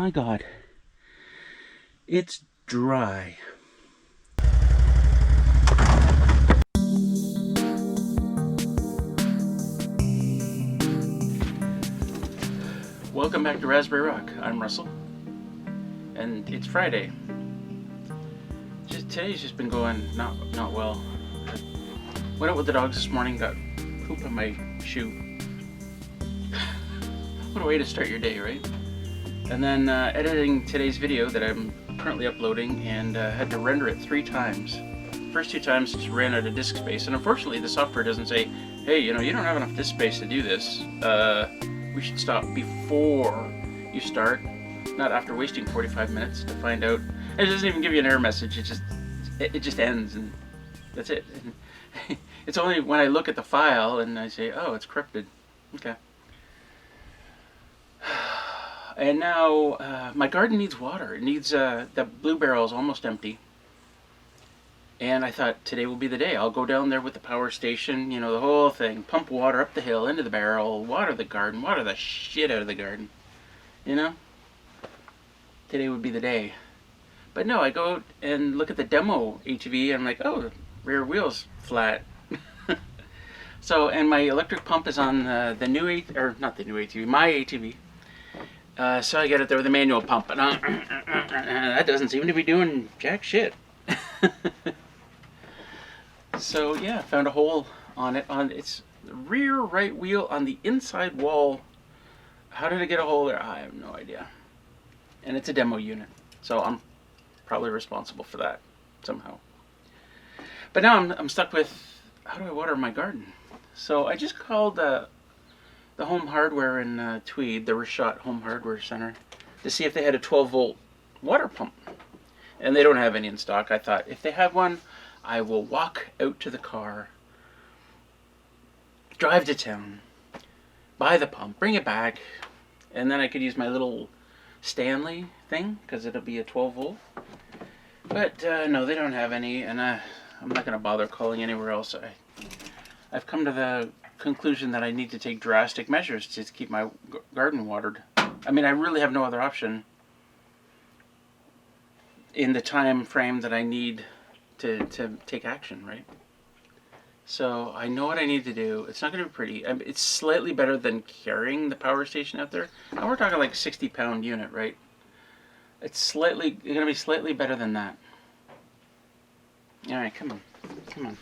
my God, it's dry. Welcome back to Raspberry Rock. I'm Russell, and it's Friday. Today's just been going not well. I went out with the dogs this morning, got poop on my shoe. What a way to start your day, right? And then editing today's video that I'm currently uploading, and had to render it 3 times. First 2 times just ran out of disk space, and unfortunately the software doesn't say, hey, you don't have enough disk space to do this. We should stop before you start, not after wasting 45 minutes to find out. It doesn't even give you an error message. It just ends, and that's it. And it's only when I look at the file and I say, oh, it's corrupted. Okay. And now my garden needs water. It needs the blue barrel is almost empty. And I thought today will be the day. I'll go down there with the power station, the whole thing, pump water up the hill into the barrel, water the garden, water the shit out of the garden. Today would be the day. But no, I go out and look at the demo ATV, and I'm like, oh, the rear wheel's flat. So, and my electric pump is on the new not the new ATV, my ATV. So I get it there with a manual pump, and that doesn't seem to be doing jack shit. So yeah, found a hole on it, on its rear right wheel on the inside wall. How did it get a hole there? I have no idea. And it's a demo unit, so I'm probably responsible for that somehow. But now I'm stuck with, how do I water my garden? So I just called the Home Hardware in Tweed, the Rashot Home Hardware Center, to see if they had a 12-volt water pump. And they don't have any in stock. I thought, if they have one, I will walk out to the car, drive to town, buy the pump, bring it back, and then I could use my little Stanley thing, because it'll be a 12-volt. But no, they don't have any, and I'm not going to bother calling anywhere else. I've come to the conclusion that I need to take drastic measures to keep my garden watered. I mean, I really have no other option in the time frame that I need to take action, right? So I know what I need to do. It's not going to be pretty. It's slightly better than carrying the power station out there. And we're talking like a 60-pound unit, right? It's going to be slightly better than that. All right, come on.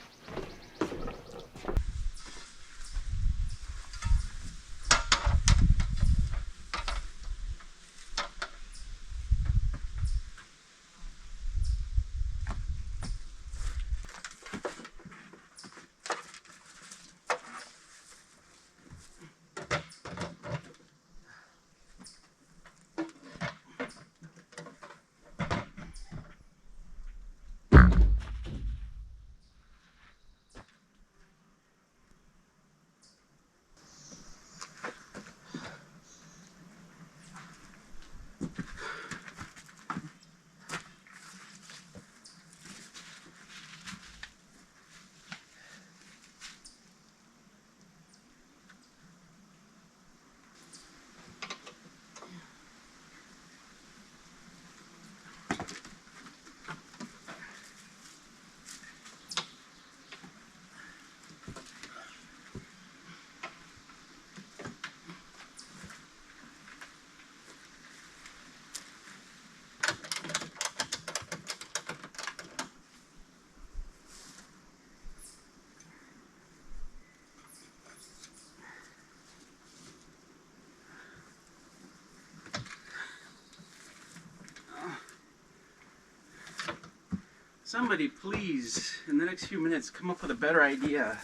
Somebody please, in the next few minutes, come up with a better idea.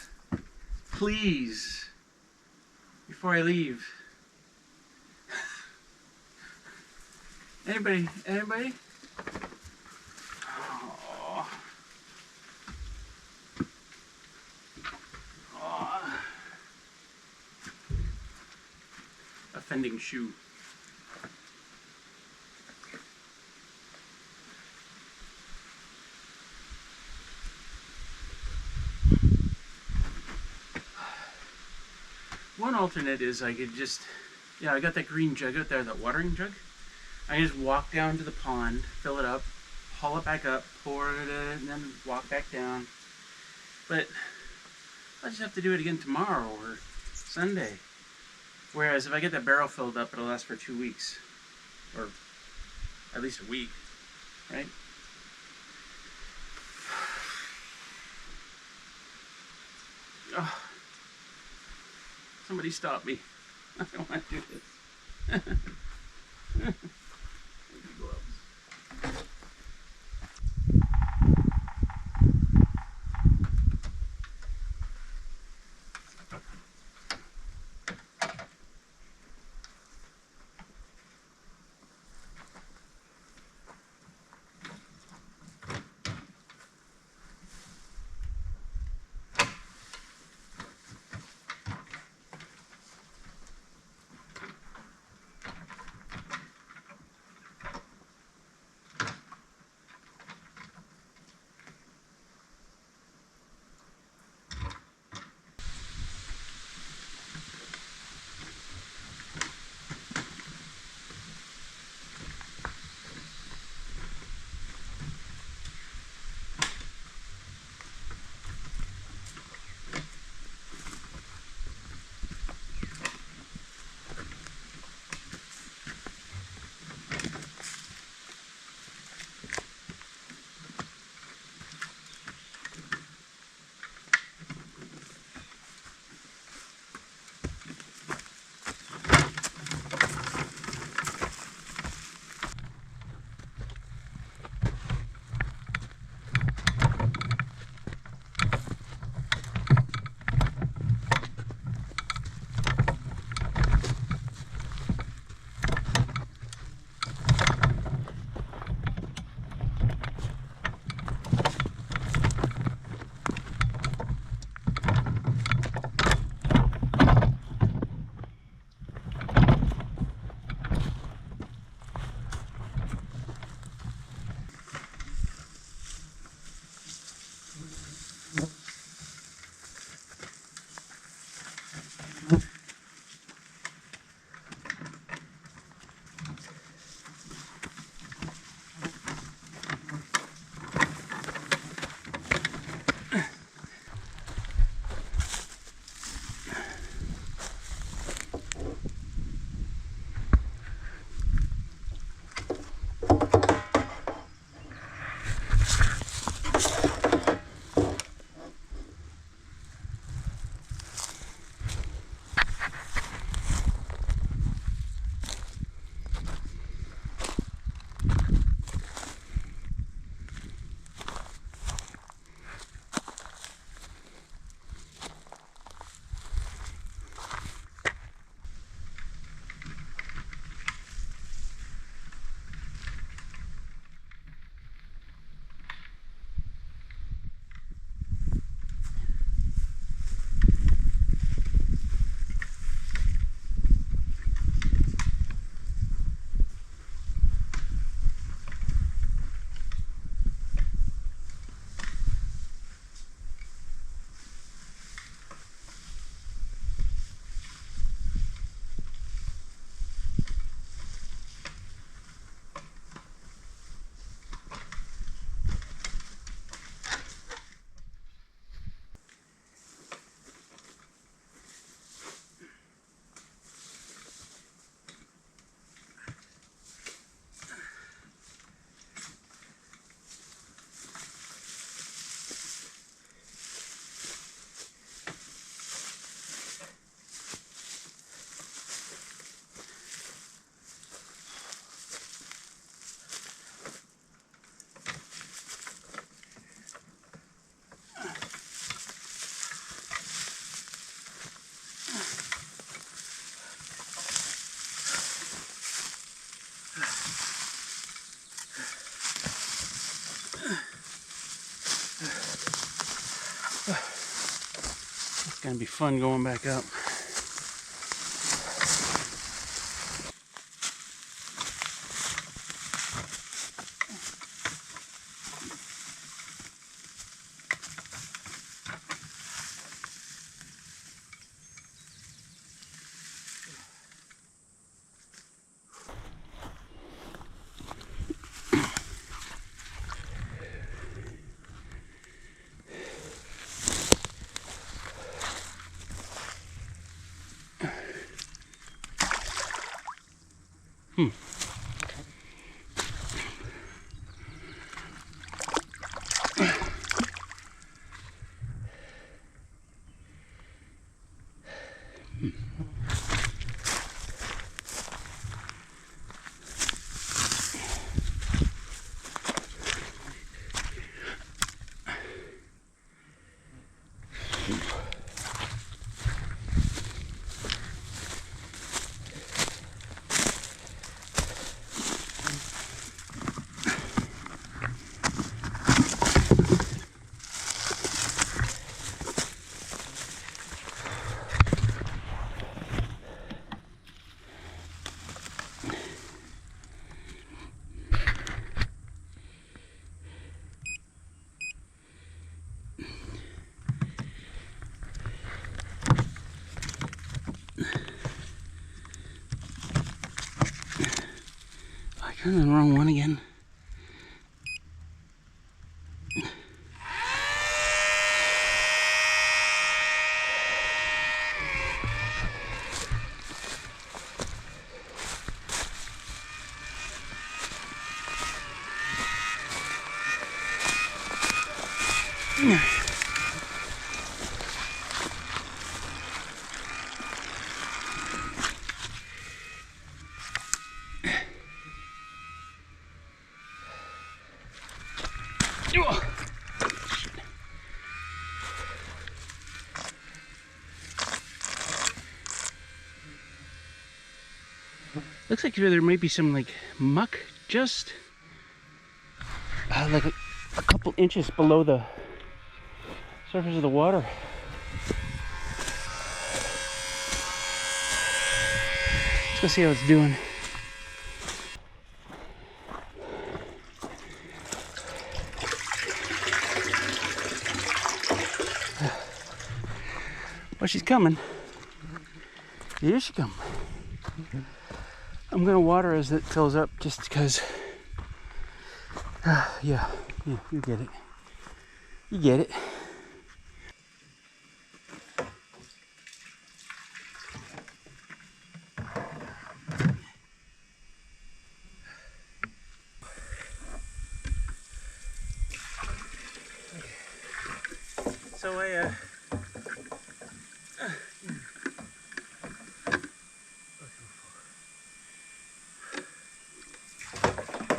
Please. Before I leave. Anybody? Oh. Oh. Offending shoe. One alternate is I could just, I got that green jug out there, that watering jug. I just walk down to the pond, fill it up, haul it back up, pour it in, and then walk back down. But I just have to do it again tomorrow or Sunday. Whereas if I get that barrel filled up, it'll last for 2 weeks. Or at least a week, right? Oh, somebody stop me. I don't want to do this. It's gonna be fun going back up. I turned the wrong one again. Looks like there might be some like muck just like a couple inches below the surface of the water. Let's go see how it's doing. Well, she's coming. Here she comes. I'm gonna water as it fills up, just because. Yeah, you get it. You get it.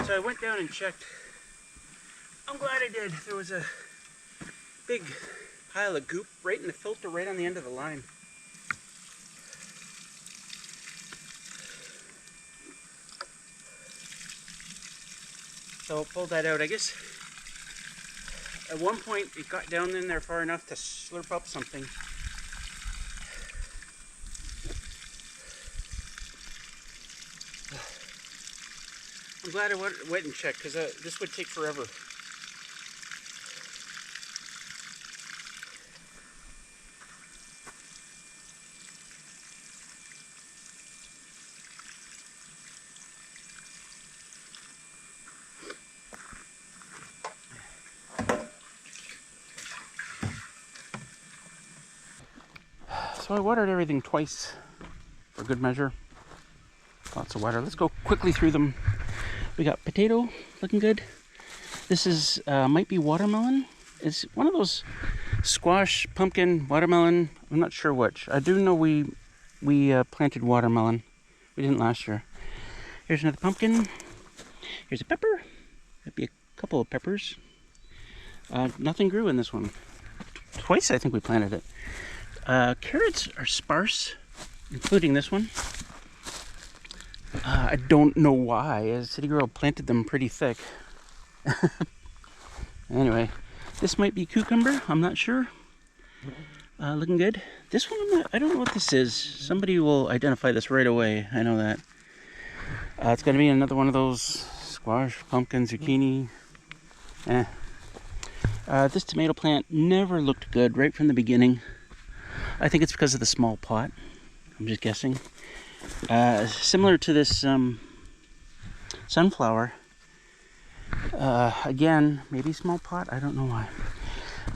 So I went down and checked. I'm glad I did. There was a big pile of goop right in the filter, right on the end of the line. So I pulled that out. I guess at one point it got down in there far enough to slurp up something. I'm glad I went and checked, because this would take forever. So I watered everything twice for good measure. Lots of water. Let's go quickly through them. We got potato, looking good. This is might be watermelon. It's one of those squash, pumpkin, watermelon. I'm not sure which. I do know we planted watermelon. We didn't last year. Here's another pumpkin. Here's a pepper. That'd be a couple of peppers. Nothing grew in this one. Twice I think we planted it. Carrots are sparse, including this one. I don't know why. City Girl planted them pretty thick. Anyway, this might be cucumber. I'm not sure. Looking good. This one, I don't know what this is. Somebody will identify this right away. I know that. It's going to be another one of those squash, pumpkin, zucchini. This tomato plant never looked good right from the beginning. I think it's because of the small pot. I'm just guessing. Similar to this sunflower. Again, maybe small pot. I don't know why.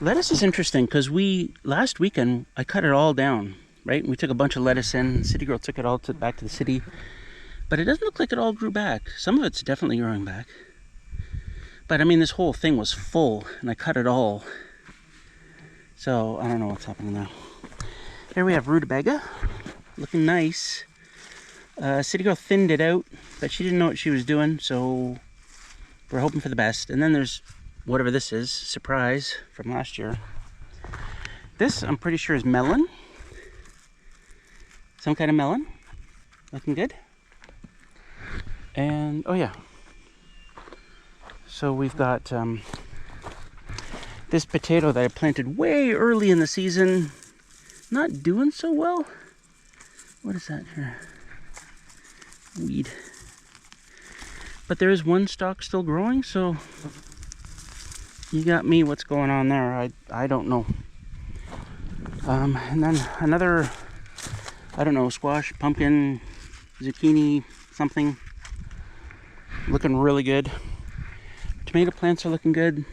Lettuce is interesting because last weekend I cut it all down, right? We took a bunch of lettuce in. City Girl took it all back to the city. But it doesn't look like it all grew back. Some of it's definitely growing back. But I mean, this whole thing was full, and I cut it all. So I don't know what's happening there. Here we have rutabaga, looking nice. City Girl thinned it out, but she didn't know what she was doing, so we're hoping for the best. And then there's whatever this is, surprise, from last year. This, I'm pretty sure, is melon. Some kind of melon. Looking good. And, oh yeah. So we've got this potato that I planted way early in the season. Not doing so well. What is that here? Weed. But there is one stalk still growing, so you got me. What's going on there? I don't know. And then another, I don't know, squash, pumpkin, zucchini, something. Looking really good. Tomato plants are looking good.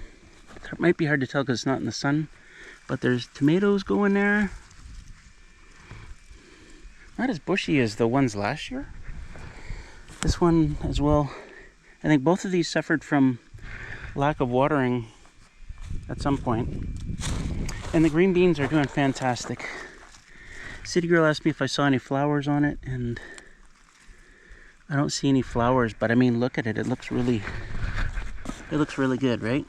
It might be hard to tell because it's not in the sun, but there's tomatoes going there. Not as bushy as the ones last year. This one as well. I think both of these suffered from lack of watering at some point. And the green beans are doing fantastic. City Girl asked me if I saw any flowers on it, and I don't see any flowers, but I mean, look at it. It looks really good, right?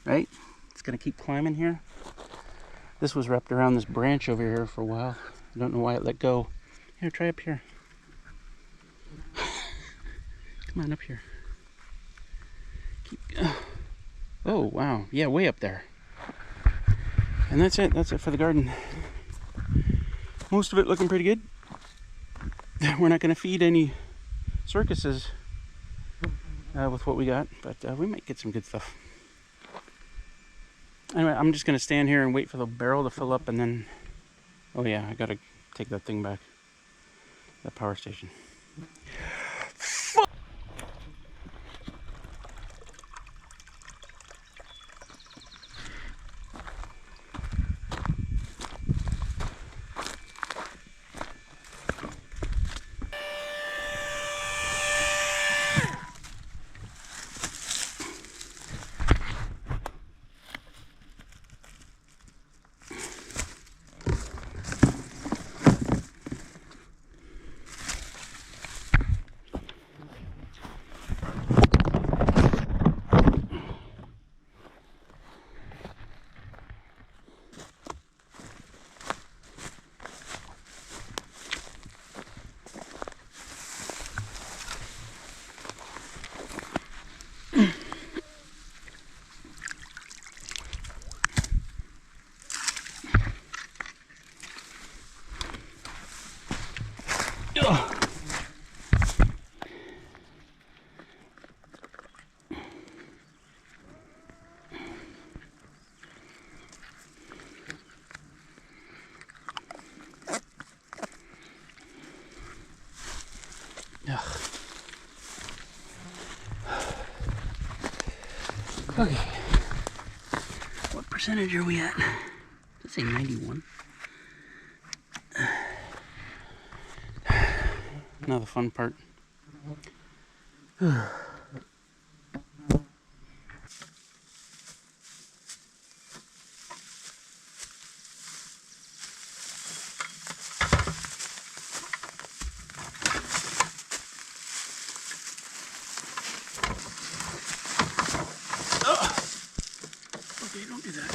Right? It's gonna keep climbing here. This was wrapped around this branch over here for a while. I don't know why it let go. Here, try up here. Come on up here. Oh, wow. Yeah, way up there. And that's it. That's it for the garden. Most of it looking pretty good. We're not going to feed any circuses with what we got, but we might get some good stuff. Anyway, I'm just going to stand here and wait for the barrel to fill up, and then... Oh yeah, I got to take that thing back. That power station. Okay. What percentage are we at? Let's say 91. Now the fun part. Okay, don't do that.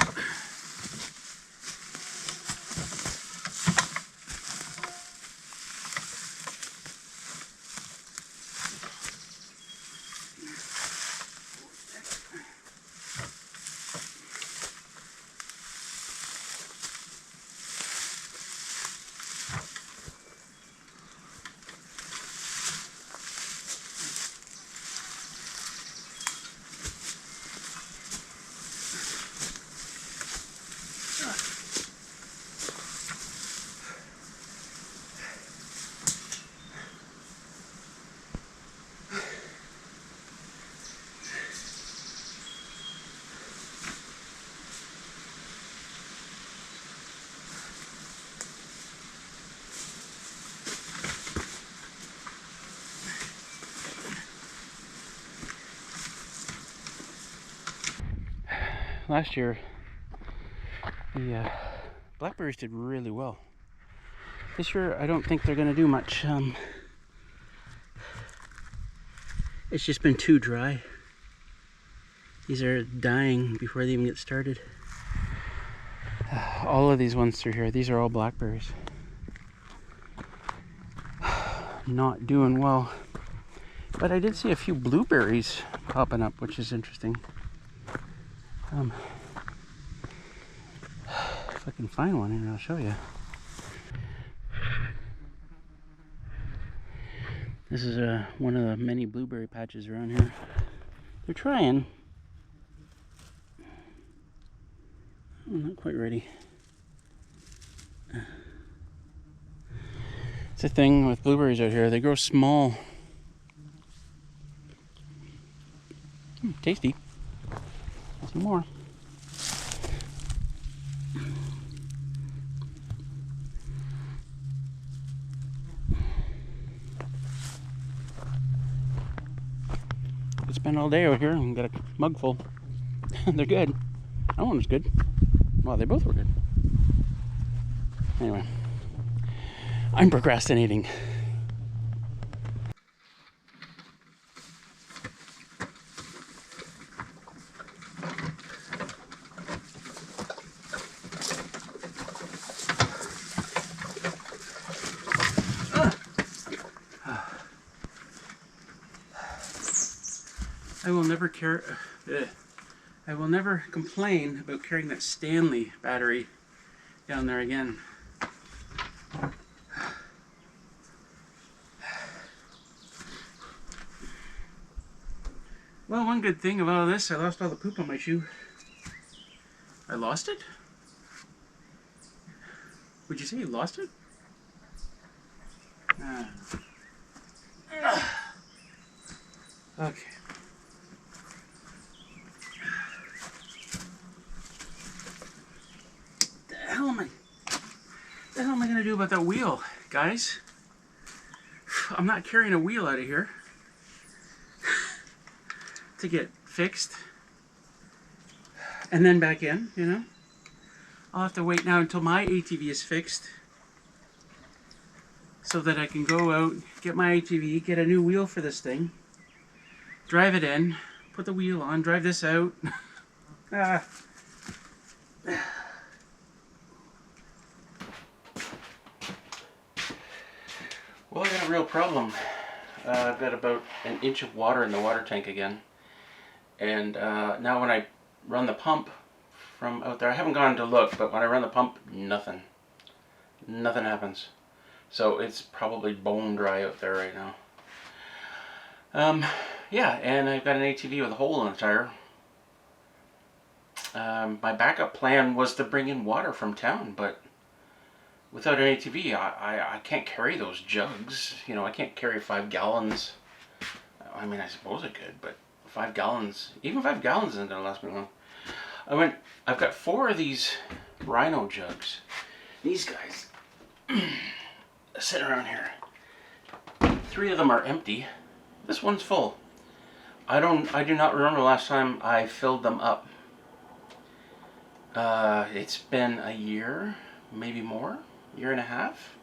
last year the blackberries did really well. This year I don't think they're going to do much. It's just been too dry. These are dying before they even get started. All of these ones through here, these are all blackberries. Not doing well. But I did see a few blueberries popping up, which is interesting. If I can find one here, I'll show you. This is one of the many blueberry patches around here. They're trying. I'm not quite ready. It's a thing with blueberries out here. They grow small. Tasty. Some more. Could spend all day out here and get a mug full. They're good. That one was good. Well, they both were good. Anyway, I'm procrastinating. I will never complain about carrying that Stanley battery down there again. Well, one good thing about all this, I lost all the poop on my shoe. I lost it? Would you say you lost it? Okay. The hell am I gonna do about that wheel, guys? I'm not carrying a wheel out of here to get fixed and then back in, you know? I'll have to wait now until my ATV is fixed so that I can go out, get my ATV, get a new wheel for this thing, drive it in, put the wheel on, drive this out. Well, I got a real problem. I've got about an inch of water in the water tank again. And now when I run the pump from out there, I haven't gone to look, but when I run the pump, nothing. Nothing happens. So it's probably bone dry out there right now. Yeah, and I've got an ATV with a hole in the tire. My backup plan was to bring in water from town, but without an ATV, I can't carry those jugs. You know, I can't carry 5 gallons. I mean, I suppose I could, but 5 gallons, even 5 gallons isn't going to last me long. I've got 4 of these Rhino jugs. These guys sit around here. 3 of them are empty. This one's full. I do not remember the last time I filled them up. It's been a year, maybe more. Year and a half.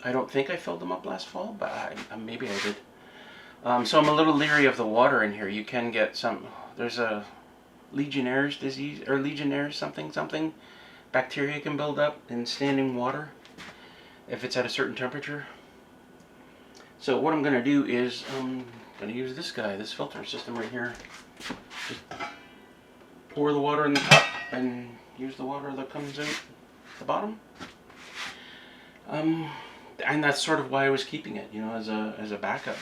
I don't think I filled them up last fall, but maybe I did. So I'm a little leery of the water in here. You can get some, there's a Legionnaire's disease, or Legionnaire's something. Bacteria can build up in standing water if it's at a certain temperature. So what I'm going to do is I'm going to use this guy, this filter system right here. Just pour the water in the cup and use the water that comes out the bottom. And that's sort of why I was keeping it, you know, as a backup.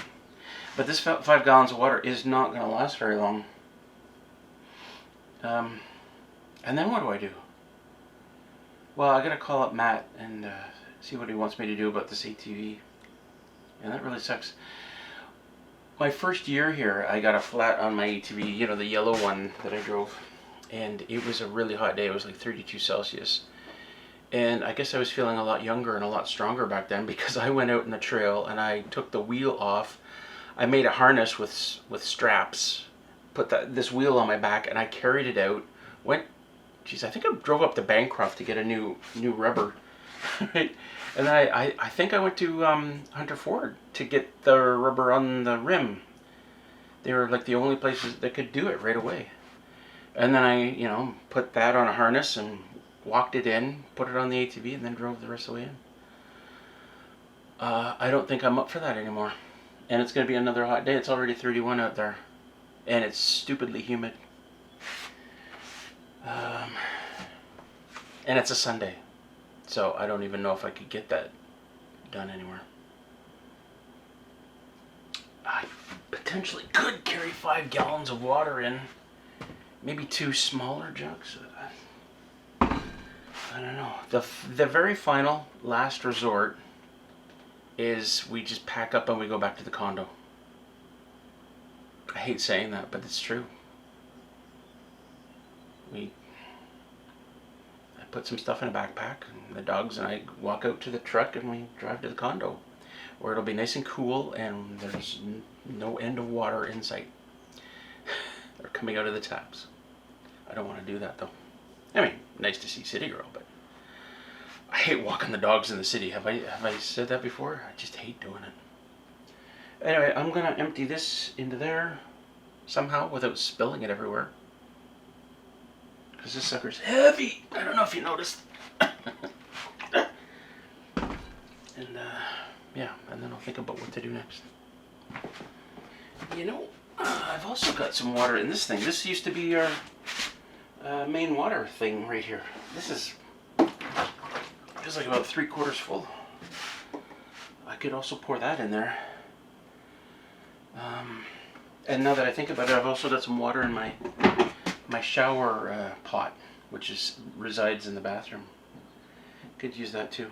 But this 5 gallons of water is not going to last very long. And then what do? Well, I got to call up Matt and see what he wants me to do about this ATV. And that really sucks. My first year here, I got a flat on my ATV, you know, the yellow one that I drove. And it was a really hot day. It was like 32 Celsius. And I guess I was feeling a lot younger and a lot stronger back then because I went out in the trail and I took the wheel off. I made a harness with straps put this wheel on my back, and I carried it out. Went, geez, I think I drove up to Bancroft to get a new rubber, right? And then I think I went to Hunter Ford to get the rubber on the rim. They were like the only places that could do it right away. And then I, put that on a harness and walked it in, put it on the ATV, and then drove the rest of the way in. I don't think I'm up for that anymore. And it's going to be another hot day. It's already 31 out there. And it's stupidly humid. And it's a Sunday. So I don't even know if I could get that done anywhere. I potentially could carry 5 gallons of water in. Maybe 2 smaller jugs. I don't know. The very final, last resort is we just pack up and we go back to the condo. I hate saying that, but it's true. I put some stuff in a backpack, and the dogs and I walk out to the truck and we drive to the condo, where it'll be nice and cool and there's no end of water in sight. Or coming out of the taps. I don't want to do that though. I mean, nice to see City Girl, but I hate walking the dogs in the city. Have I said that before? I just hate doing it. Anyway, I'm gonna empty this into there somehow without spilling it everywhere. Because this sucker's heavy. I don't know if you noticed. And yeah, and then I'll think about what to do next. I've also got some water in this thing. This used to be our main water thing right here. This is feels like about 3/4 full. I could also pour that in there. And now that I think about it, I've also got some water in my shower pot, which resides in the bathroom. Could use that too.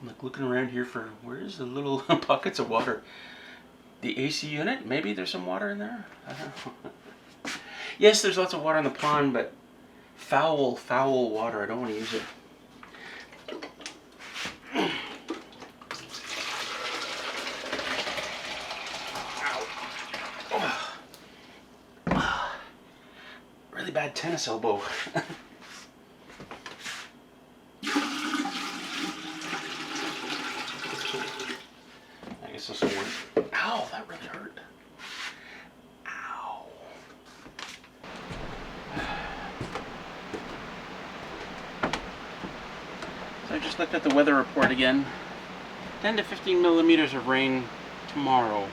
I'm like looking around here for where's the little pockets of water. The AC unit? Maybe there's some water in there? I don't know. Yes, there's lots of water in the pond, but foul water. I don't want to use it. Really bad tennis elbow. I guess this will work. Ow, that really hurt. Ow. So I just looked at the weather report again. 10 to 15 millimeters of rain tomorrow.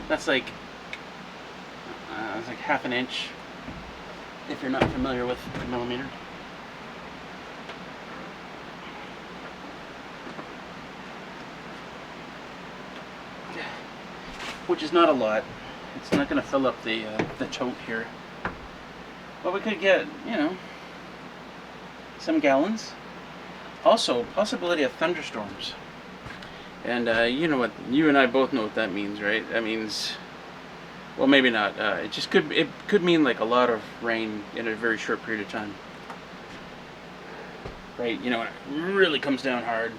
That's like half an inch. If you're not familiar with a millimeter. Which is not a lot. It's not going to fill up the tote here. But we could get, some gallons. Also, possibility of thunderstorms. And you and I both know what that means, right? That means, well, maybe not. It could mean like a lot of rain in a very short period of time. Right? When it really comes down hard.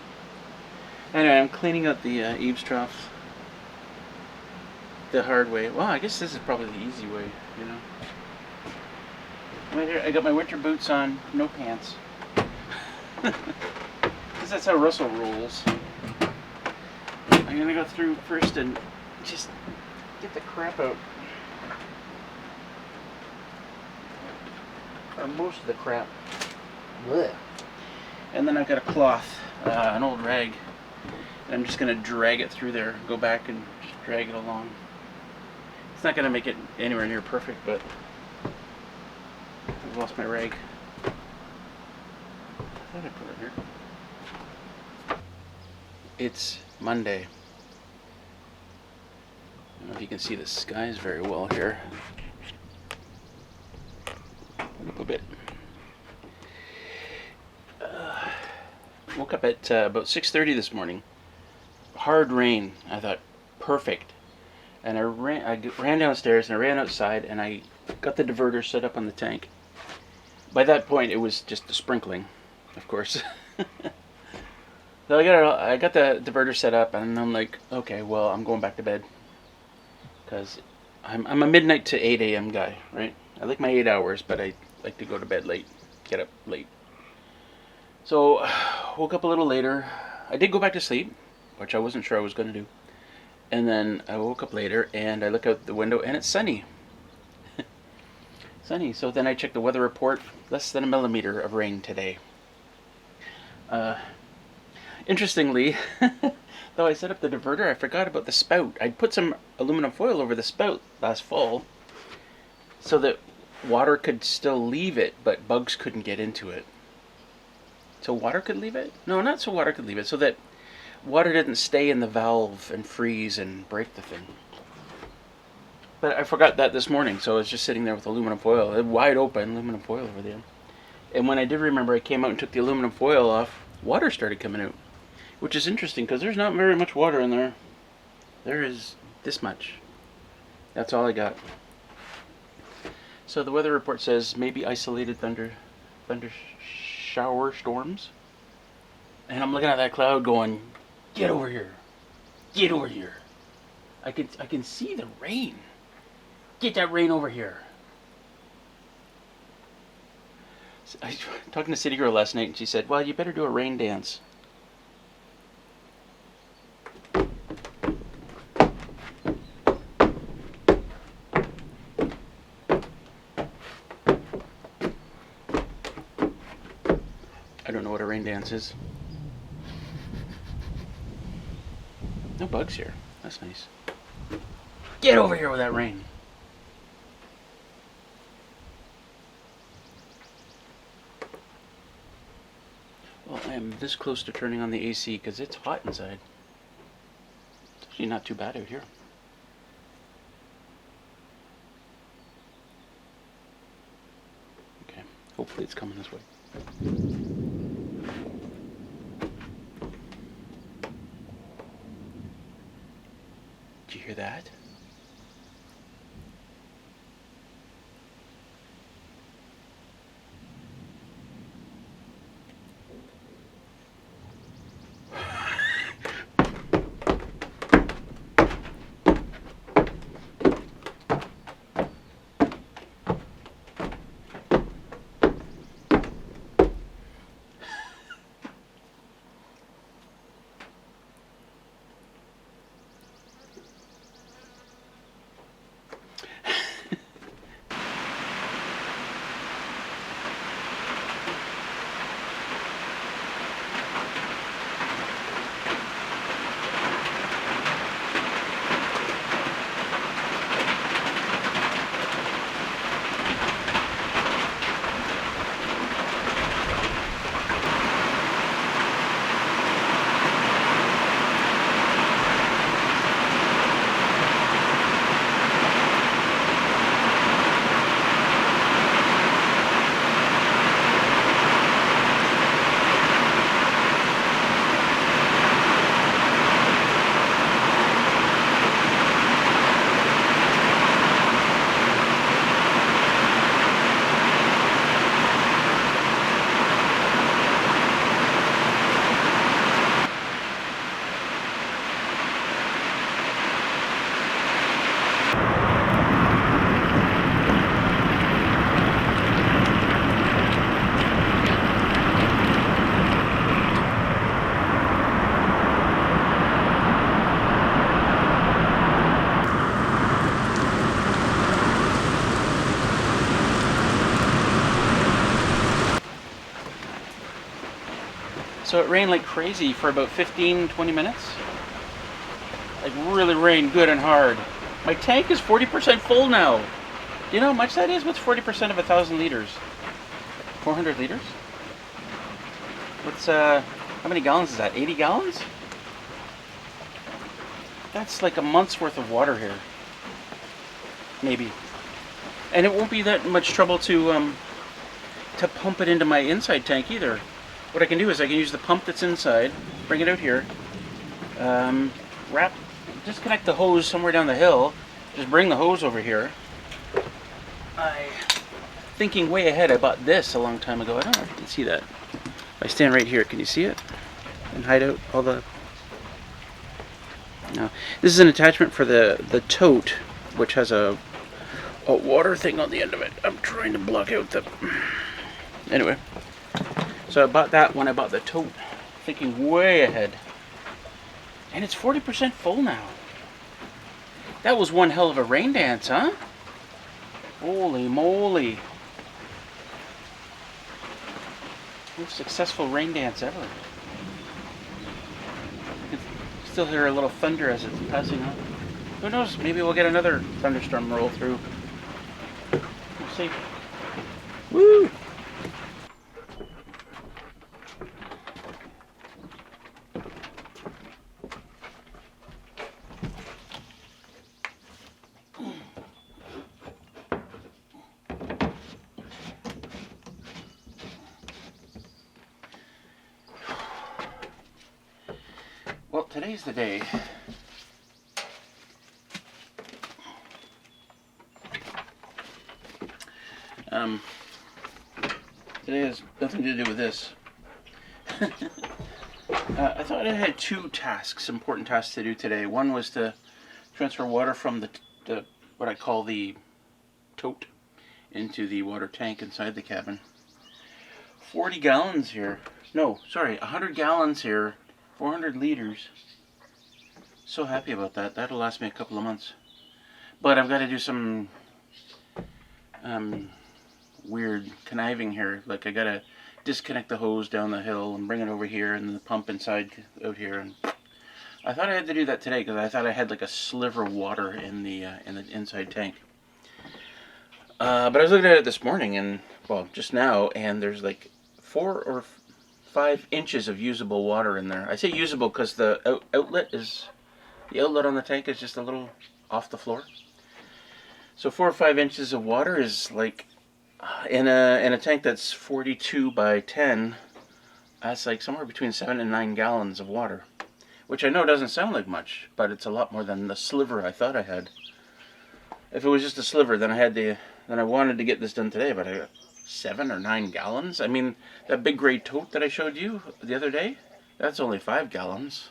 Anyway, I'm cleaning out the eaves troughs the hard way. Well, I guess this is probably the easy way, Right here, I got my winter boots on, no pants. Because that's how Russell rolls. I'm gonna go through first and just get the crap out. Or most of the crap. Blech. And then I've got a cloth, an old rag. And I'm just gonna drag it through there, go back and just drag it along. It's not gonna make it anywhere near perfect, but I've lost my rag. I thought I put it here. It's Monday. I don't know if you can see the skies very well here. Up a bit. Woke up at about 6:30 this morning. Hard rain. I thought, perfect. And I ran downstairs and I ran outside and I got the diverter set up on the tank. By that point, it was just a sprinkling, of course. So I got the diverter set up and I'm like, okay, well, I'm going back to bed. Because I'm a midnight to 8 a.m. guy, right? I like my 8 hours, but I like to go to bed late, get up late. So, woke up a little later. I did go back to sleep, which I wasn't sure I was going to do. And then I woke up later, and I look out the window, and it's sunny. Sunny. So then I checked the weather report. Less than a millimeter of rain today. Interestingly, though I set up the diverter, I forgot about the spout. I'd put some aluminum foil over the spout last fall so that water could still leave it, but bugs couldn't get into it. So water could leave it? No, not so water could leave it, so that water didn't stay in the valve and freeze and break the thing. But I forgot that this morning, so I was just sitting there with aluminum foil, wide open aluminum foil over there. And when I did remember, I came out and took the aluminum foil off, water started coming out. Which is interesting, because there's not very much water in there. There is this much. That's all I got. So the weather report says maybe isolated thunder shower storms. And I'm looking at that cloud going, get over here. Get over here. I can see the rain. Get that rain over here. So I was talking to City Girl last night, and she said, well, you better do a rain dance. I don't know what a rain dance is. No bugs here. That's nice. Get over here with that rain. Well, I am this close to turning on the AC because it's hot inside. It's actually not too bad out here. Okay, hopefully it's coming this way. Did you hear that? So it rained like crazy for about 15-20 minutes. Like really rained good and hard. My tank is 40% full now. Do you know how much that is? What's 40% of 1,000 liters? 400 liters? What's how many gallons is that? 80 gallons? That's like a month's worth of water here. Maybe. And it won't be that much trouble to pump it into my inside tank either. What I can do is I can use the pump that's inside, bring it out here, disconnect the hose somewhere down the hill, just bring the hose over here. Thinking way ahead, I bought this a long time ago. I don't know if you can see that. If I stand right here, can you see it? And hide out all the... No. This is an attachment for the tote which has a water thing on the end of it. I'm trying to block out the... Anyway, so I bought that when I bought the tote, thinking way ahead. And it's 40% full now. That was one hell of a rain dance, huh? Holy moly. Most successful rain dance ever. You can still hear a little thunder as it's passing on. Who knows? Maybe we'll get another thunderstorm roll through. We'll see. Woo! Well, today's the day. Today has nothing to do with this. I thought I had two tasks, important tasks to do today. One was to transfer water from the what I call the tote into the water tank inside the cabin. 40 gallons here. No, sorry, 100 gallons here. 400 liters. So happy about that. That'll last me a couple of months. But I've got to do some weird conniving here. Like I got to disconnect the hose down the hill and bring it over here, and the pump inside out here. And I thought I had to do that today because I thought I had like a sliver of water in the inside tank. But I was looking at it this morning, and well, just now, and there's like 4 or 5 inches of usable water in there. I say usable because the outlet on the tank is just a little off the floor. So 4 or 5 inches of water is like in a tank that's 42 by 10. That's like somewhere between 7 and 9 gallons of water, which I know doesn't sound like much, but it's a lot more than the sliver I thought I had. If it was just a sliver, then I wanted to get this done today, but I got 7 or 9 gallons. I mean, that big gray tote that I showed you the other day, that's only 5 gallons.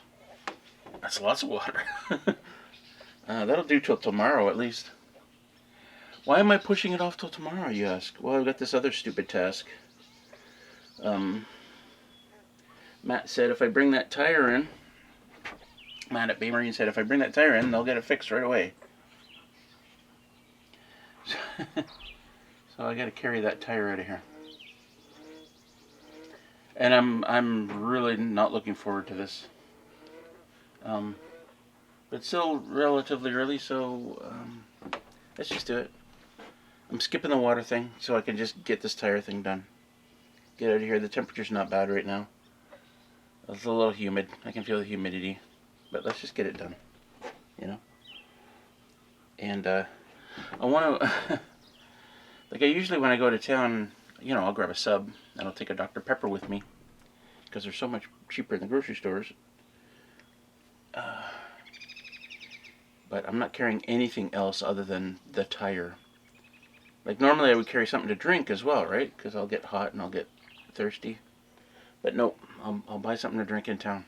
That's lots of water. That'll do till tomorrow at least. Why am I pushing it off till tomorrow, you ask? Well, I've got this other stupid task. Matt said if I bring that tire in, Matt at Bay Marine said if I bring that tire in, they'll get it fixed right away. So I got to carry that tire out of here. And I'm really not looking forward to this. But it's still relatively early, so let's just do it. I'm skipping the water thing so I can just get this tire thing done. Get out of here. The temperature's not bad right now. It's a little humid. I can feel the humidity. But let's just get it done. You know? And I want to... like I usually when I go to town, you know, I'll grab a sub and I'll take a Dr. Pepper with me. Because they're so much cheaper in the grocery stores. But I'm not carrying anything else other than the tire. Like normally I would carry something to drink as well, right? Because I'll get hot and I'll get thirsty. But nope, I'll buy something to drink in town.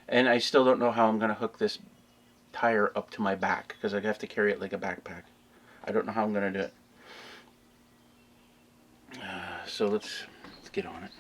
And I still don't know how I'm going to hook this tire up to my back. Because I have to carry it like a backpack. I don't know how I'm going to do it. So let's get on it.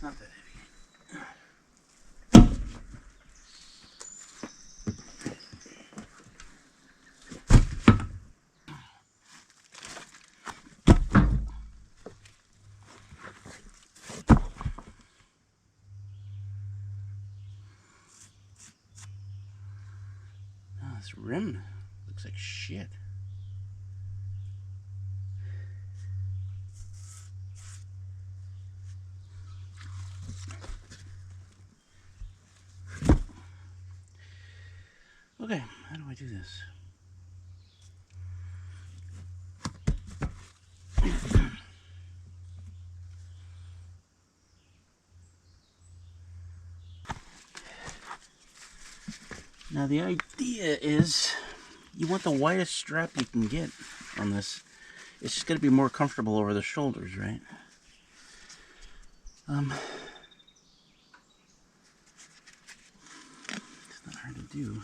It's not that heavy. Oh, this rim looks like shit. Okay, how do I do this? Now the idea is you want the widest strap you can get on this. It's just going to be more comfortable over the shoulders, right? It's not hard to do.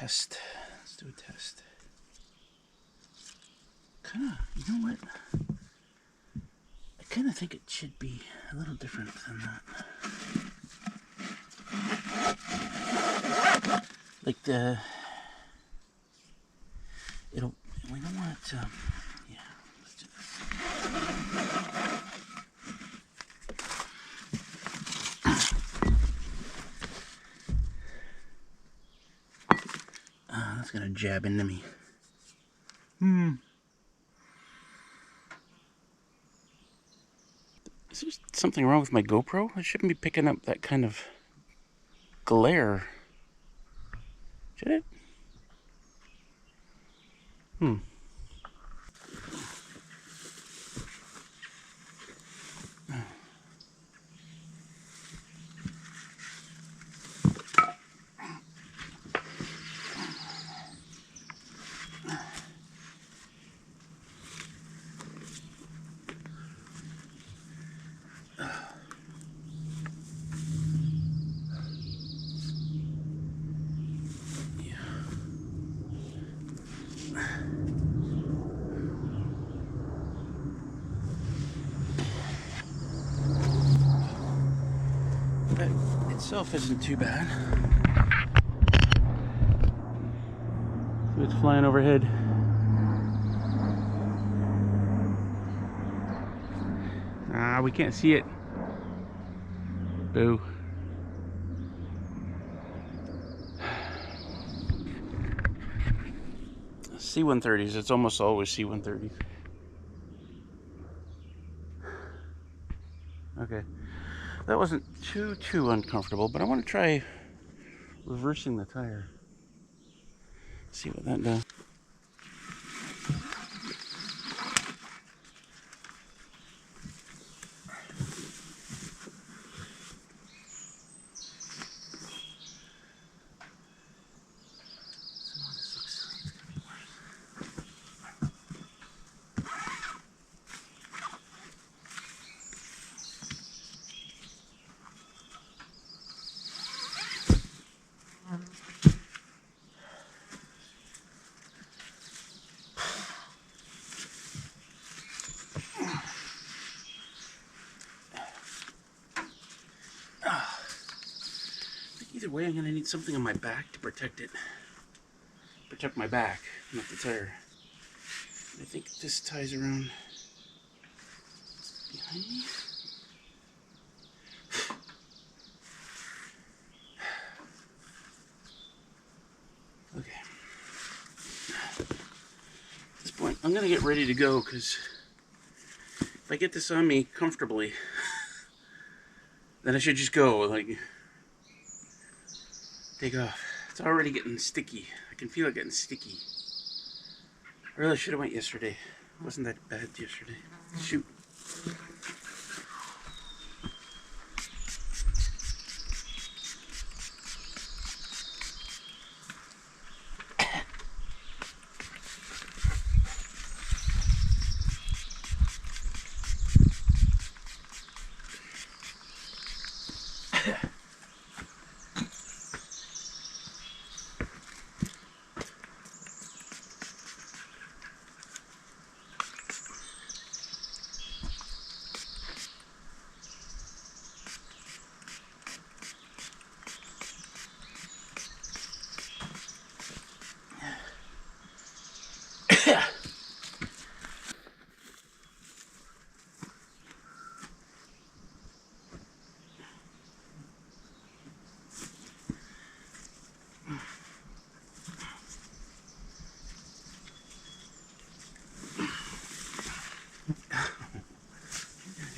Let's do a test. Kinda, you know what? I kinda think it should be a little different than that. Like we don't want it, yeah, let's do this. That's gonna jab into me. Is there something wrong with my GoPro? I shouldn't be picking up that kind of glare. Should it? That itself isn't too bad. So it's flying overhead. We can't see it. Boo. C-130s, it's almost always C-130s. Okay. That wasn't too uncomfortable, but I want to try reversing the tire. See what that does. Either way, I'm going to need something on my back to protect it. Protect my back, not the tire. I think this ties around behind me. Okay. At this point, I'm going to get ready to go because if I get this on me comfortably, then I should just go, like, take off. It's already getting sticky. I can feel it getting sticky. I really should have went yesterday. It wasn't that bad yesterday. Shoot.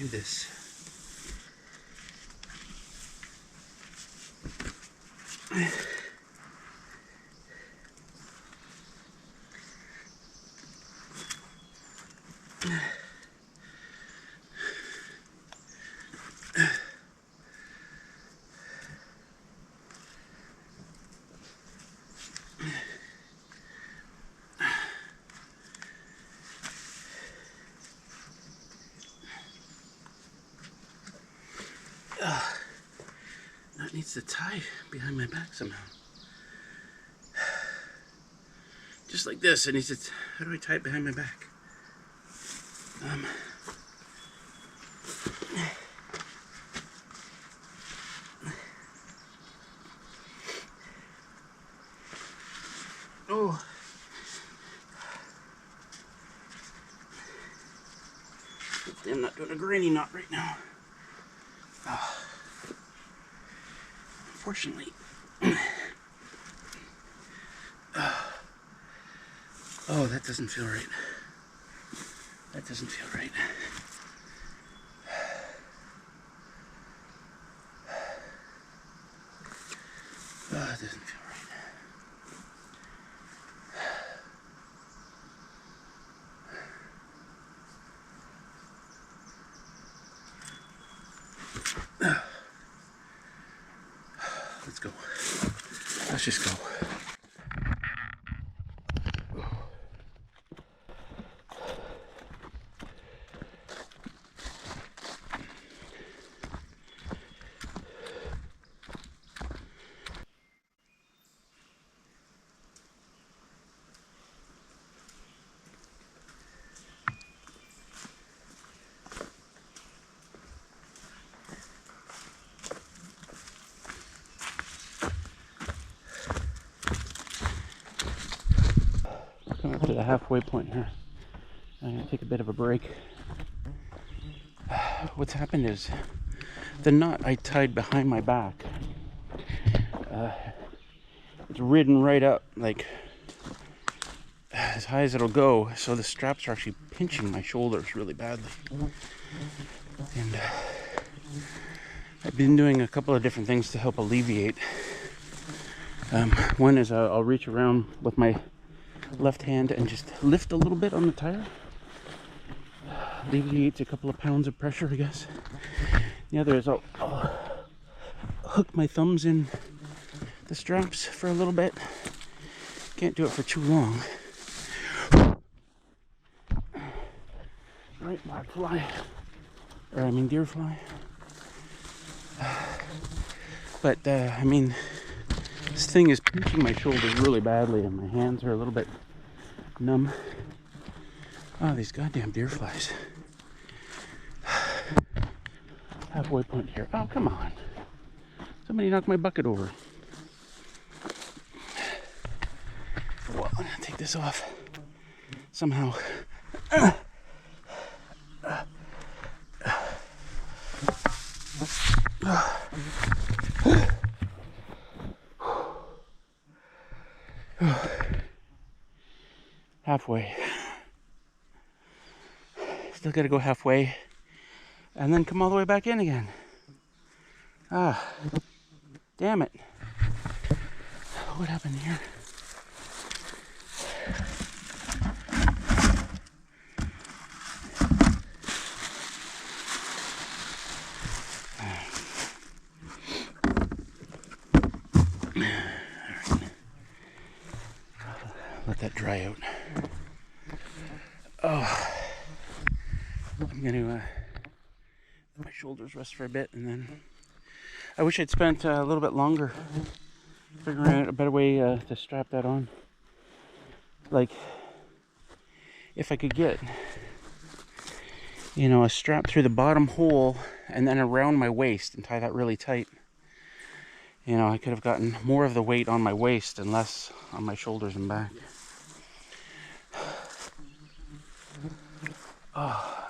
do this. That needs to tie behind my back somehow. Just like this, it needs to. How do I tie it behind my back? Oh. Hopefully I'm not doing a granny knot right now. Unfortunately. Oh, that doesn't feel right. That doesn't feel right. Oh, it doesn't feel right. Let's go. Let's just go. Coming up to the halfway point here. I'm going to take a bit of a break. What's happened is the knot I tied behind my back, it's ridden right up, like as high as it'll go, so the straps are actually pinching my shoulders really badly. And I've been doing a couple of different things to help alleviate. One is I'll reach around with my left hand and just lift a little bit on the tire. Alleviates a couple of pounds of pressure, I guess. The other is I'll hook my thumbs in the straps for a little bit. Can't do it for too long. Right, black fly. Or I mean deer fly. But I mean, this thing is pinching my shoulders really badly and my hands are a little bit numb. Oh, these goddamn deer flies. Halfway point here. Oh, come on. Somebody knocked my bucket over. Well, I'm gonna take this off somehow. Halfway. Still gotta go halfway and then come all the way back in again. Ah, damn it. What happened here? Let that dry out. Oh, I'm gonna let my shoulders rest for a bit, and then I wish I'd spent a little bit longer figuring out a better way to strap that on. Like, if I could get, you know, a strap through the bottom hole and then around my waist and tie that really tight. You know, I could have gotten more of the weight on my waist and less on my shoulders and back. Oh,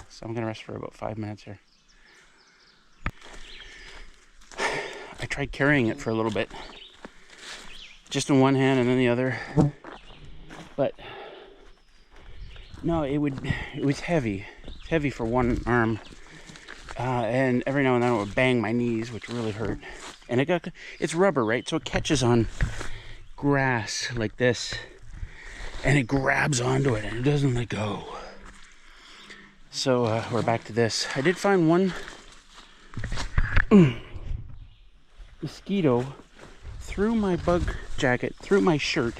so I'm gonna rest for about 5 minutes here. I tried carrying it for a little bit, just in one hand and then the other, but no, it was heavy. heavy for one arm. And every now and then it would bang my knees, which really hurt. And it's rubber, right? So it catches on grass like this, and it grabs onto it, and it doesn't let go. So we're back to this. I did find one mosquito through my bug jacket, through my shirt.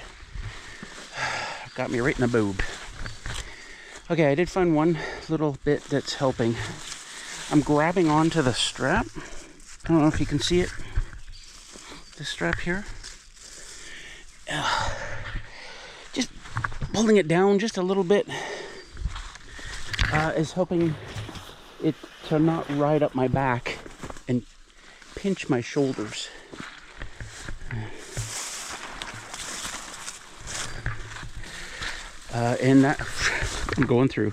Got me right in the boob. Okay, I did find one little bit that's helping. I'm grabbing onto the strap. I don't know if you can see it. This strap here. Just pulling it down just a little bit is helping it to not ride up my back and pinch my shoulders. And that I'm going through.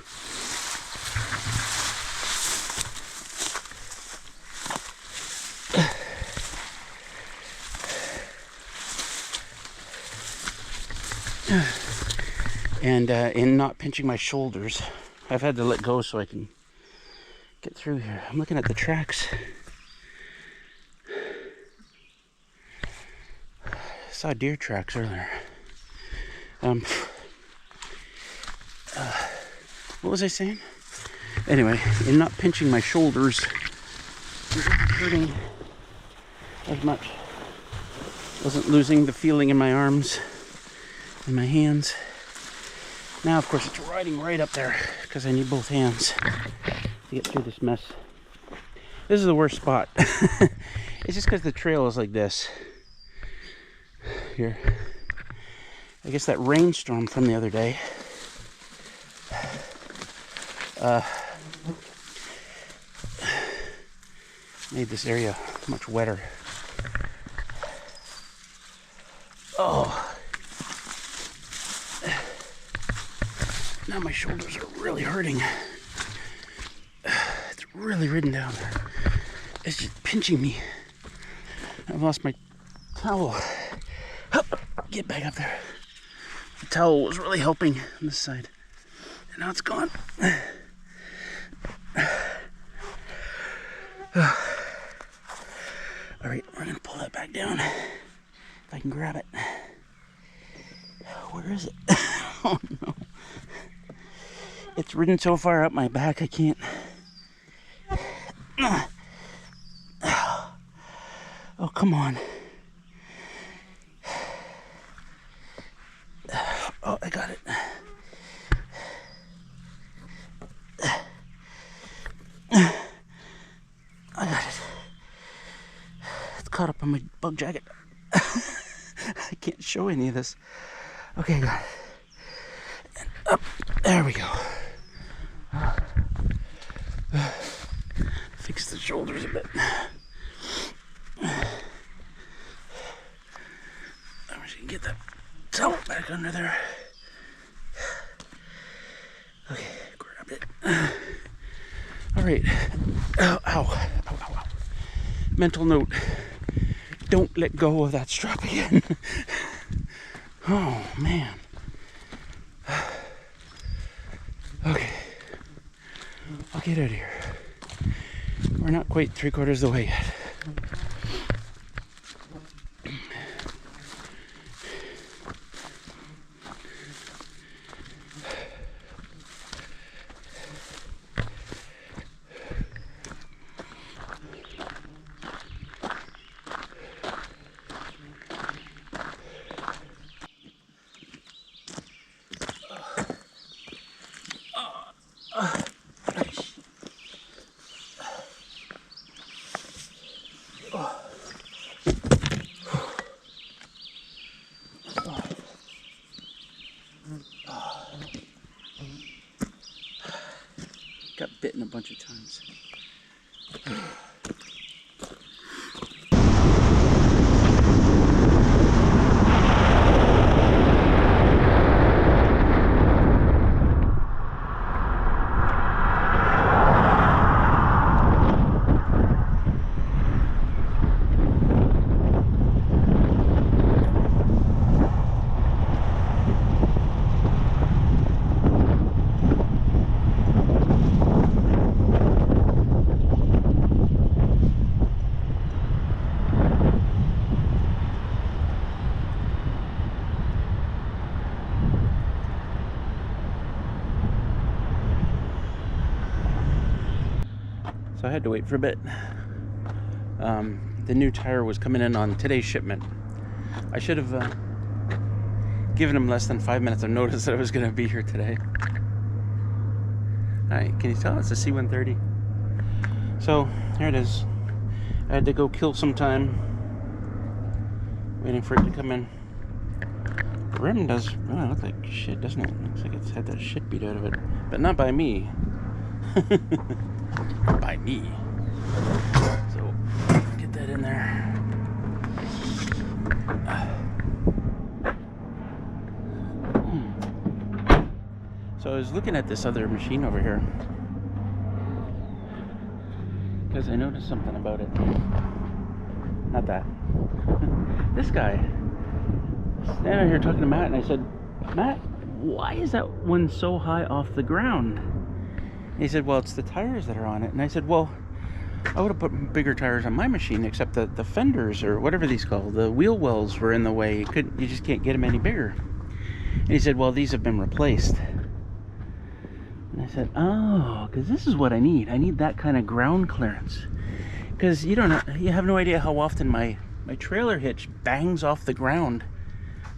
And in not pinching my shoulders, I've had to let go so I can get through here. I'm looking at the tracks. I saw deer tracks earlier. What was I saying? Anyway, in not pinching my shoulders, it wasn't hurting as much. Wasn't losing the feeling in my arms and my hands. Now, of course, it's riding right up there because I need both hands to get through this mess. This is the worst spot. It's just because the trail is like this. Here. I guess that rainstorm from the other day made this area much wetter. Oh. Now my shoulders are really hurting. It's really ridden down there. It's just pinching me. I've lost my towel. Get back up there. The towel was really helping on this side. And now it's gone. Alright, we're gonna pull that back down. If I can grab it. Where is it? Oh no. It's ridden so far up my back I can't. Oh, come on. Oh, I got it. I got it. It's caught up on my bug jacket. I can't show any of this. Okay, I got it. And up. There we go. Fix the shoulders a bit. I'm just gonna get that towel back under there. Okay, grabbed it. All right. Ow, ow, ow, ow, ow. Mental note: don't let go of that strap again. Oh man. Okay, I'll get out of here. We're not quite 3/4 of the way yet. Got bitten a bunch of times. So I had to wait for a bit. The new tire was coming in on today's shipment. I should have given him less than 5 minutes of notice that I was going to be here today. Alright, can you tell? It's a C-130. So, here it is. I had to go kill some time waiting for it to come in. The rim does look like shit, doesn't it? Looks like it's had that shit beat out of it. But not by me. By me. So, get that in there. So I was looking at this other machine over here because I noticed something about it. Not that. This guy. Standing out here talking to Matt, and I said, Matt, why is that one so high off the ground? And he said, well, it's the tires that are on it. And I said, well, I would have put bigger tires on my machine, except that the fenders, or whatever these call, the wheel wells were in the way. You just can't get them any bigger. And he said, well, these have been replaced. And I said, oh, because this is what I need. I need that kind of ground clearance. Because you have no idea how often my trailer hitch bangs off the ground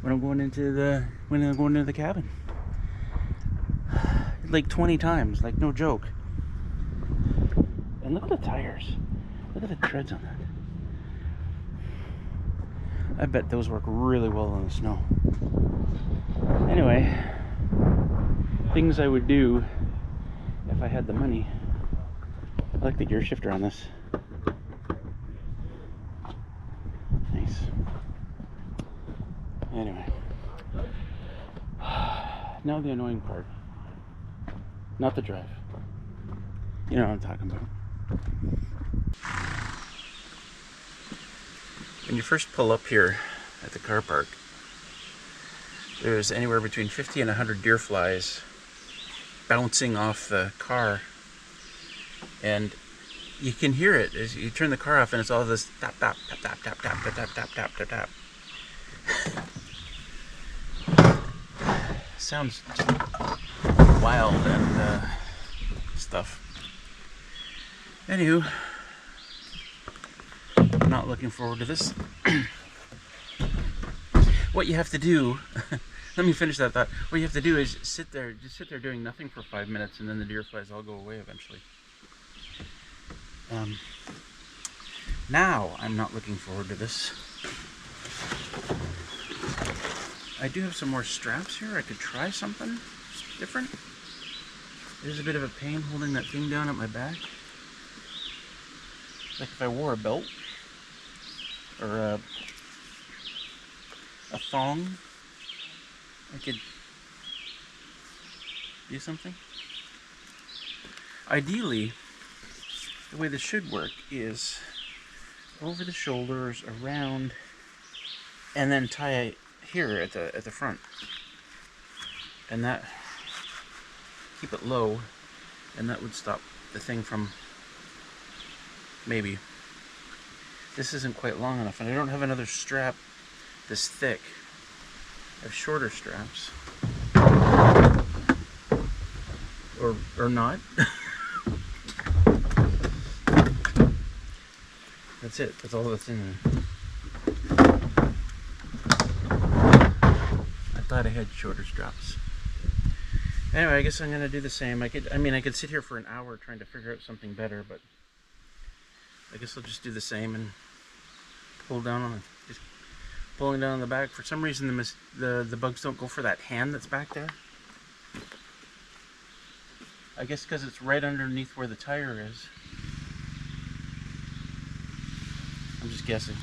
when I'm going into the cabin. Like 20 times, like no joke. And look at the tires. Look at the treads on that. I bet those work really well in the snow. Anyway, things I would do if I had the money. I like the gear shifter on this. Nice. Anyway. Now the annoying part. Not the drive. You know what I'm talking about. When you first pull up here at the car park, there's anywhere between 50 and 100 deer flies bouncing off the car, and you can hear it as you turn the car off, and it's all this tap tap tap tap tap tap tap tap tap tap tap. Sounds just wild and stuff. Anywho, I'm not looking forward to this. What you have to do, let me finish that thought. What you have to do is just sit there doing nothing for 5 minutes, and then the deer flies all go away eventually. Now I'm not looking forward to this. I do have some more straps here. I could try something different. There's a bit of a pain holding that thing down at my back. Like if I wore a belt or a thong, I could do something. Ideally, the way this should work is over the shoulders, around, and then tie it here at the front, and that keep it low, and that would stop the thing from, maybe. This isn't quite long enough, and I don't have another strap this thick. I have shorter straps, or not. That's it. That's all that's in there. I thought I had shorter straps. Anyway, I guess I'm gonna do the same. I could sit here for an hour trying to figure out something better, but I guess I'll just do the same and pull down on it. Just pulling down on the back. For some reason, the bugs don't go for that hand that's back there. I guess because it's right underneath where the tire is. I'm just guessing.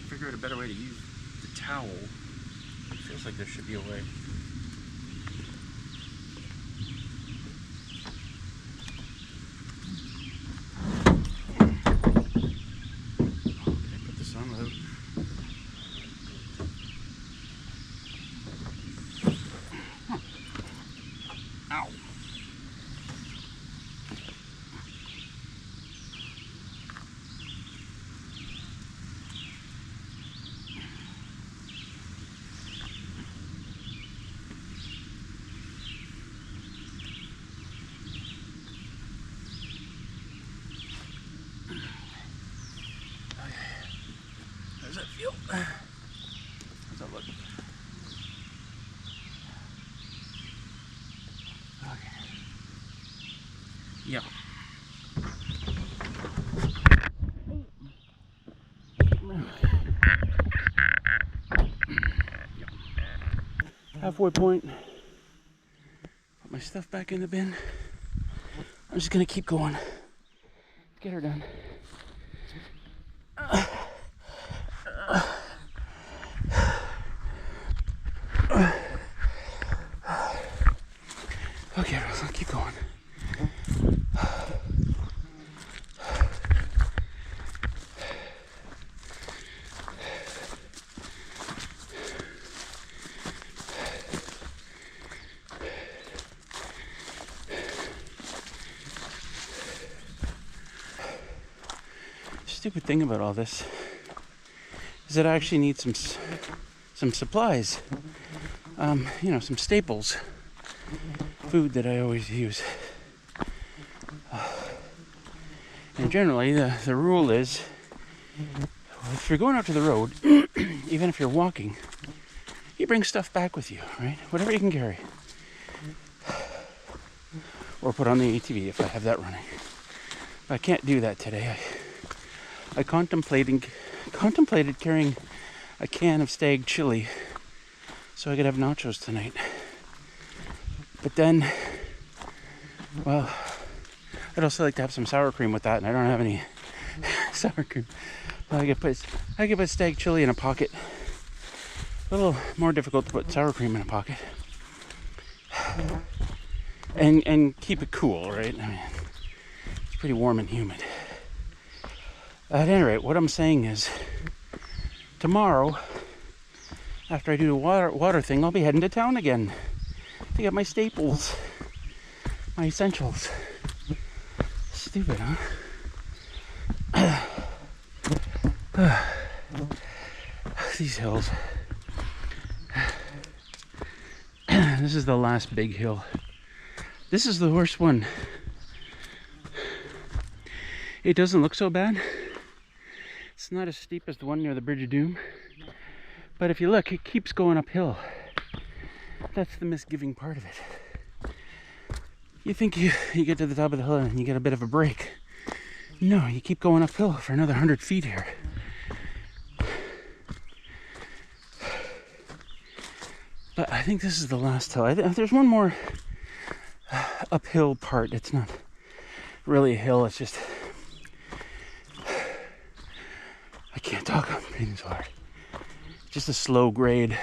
Figure out a better way to use the towel. I feel Feels like there should be a way. Put this on without. Ow. How does that feel? How's that look? Okay. Yeah. Halfway point. Put my stuff back in the bin. I'm just gonna keep going. Get her done. Okay, I'll keep going. Stupid thing about all this is that I actually need some supplies. You know, some staples. Food that I always use. And generally, the rule is, if you're going out to the road, even if you're walking, you bring stuff back with you, right? Whatever you can carry. Or put on the ATV if I have that running. But I can't do that today. I contemplated carrying a can of stag chili so I could have nachos tonight. But then, well, I'd also like to have some sour cream with that, and I don't have any sour cream. I could put stag chili in a pocket. A little more difficult to put sour cream in a pocket. And keep it cool, right? I mean, it's pretty warm and humid. At any rate, what I'm saying is, tomorrow, after I do the water thing, I'll be heading to town again to get my staples, my essentials. Stupid, huh? These hills. This is the last big hill. This is the worst one. It doesn't look so bad. It's not as steep as the one near the Bridge of Doom. But if you look, it keeps going uphill. That's the misgiving part of it. You think you get to the top of the hill and you get a bit of a break. No, you keep going uphill for another 100 feet here. But I think this is the last hill. There's one more uphill part. It's not really a hill, it's just... I can't talk, I'm breathing so hard. Just a slow grade.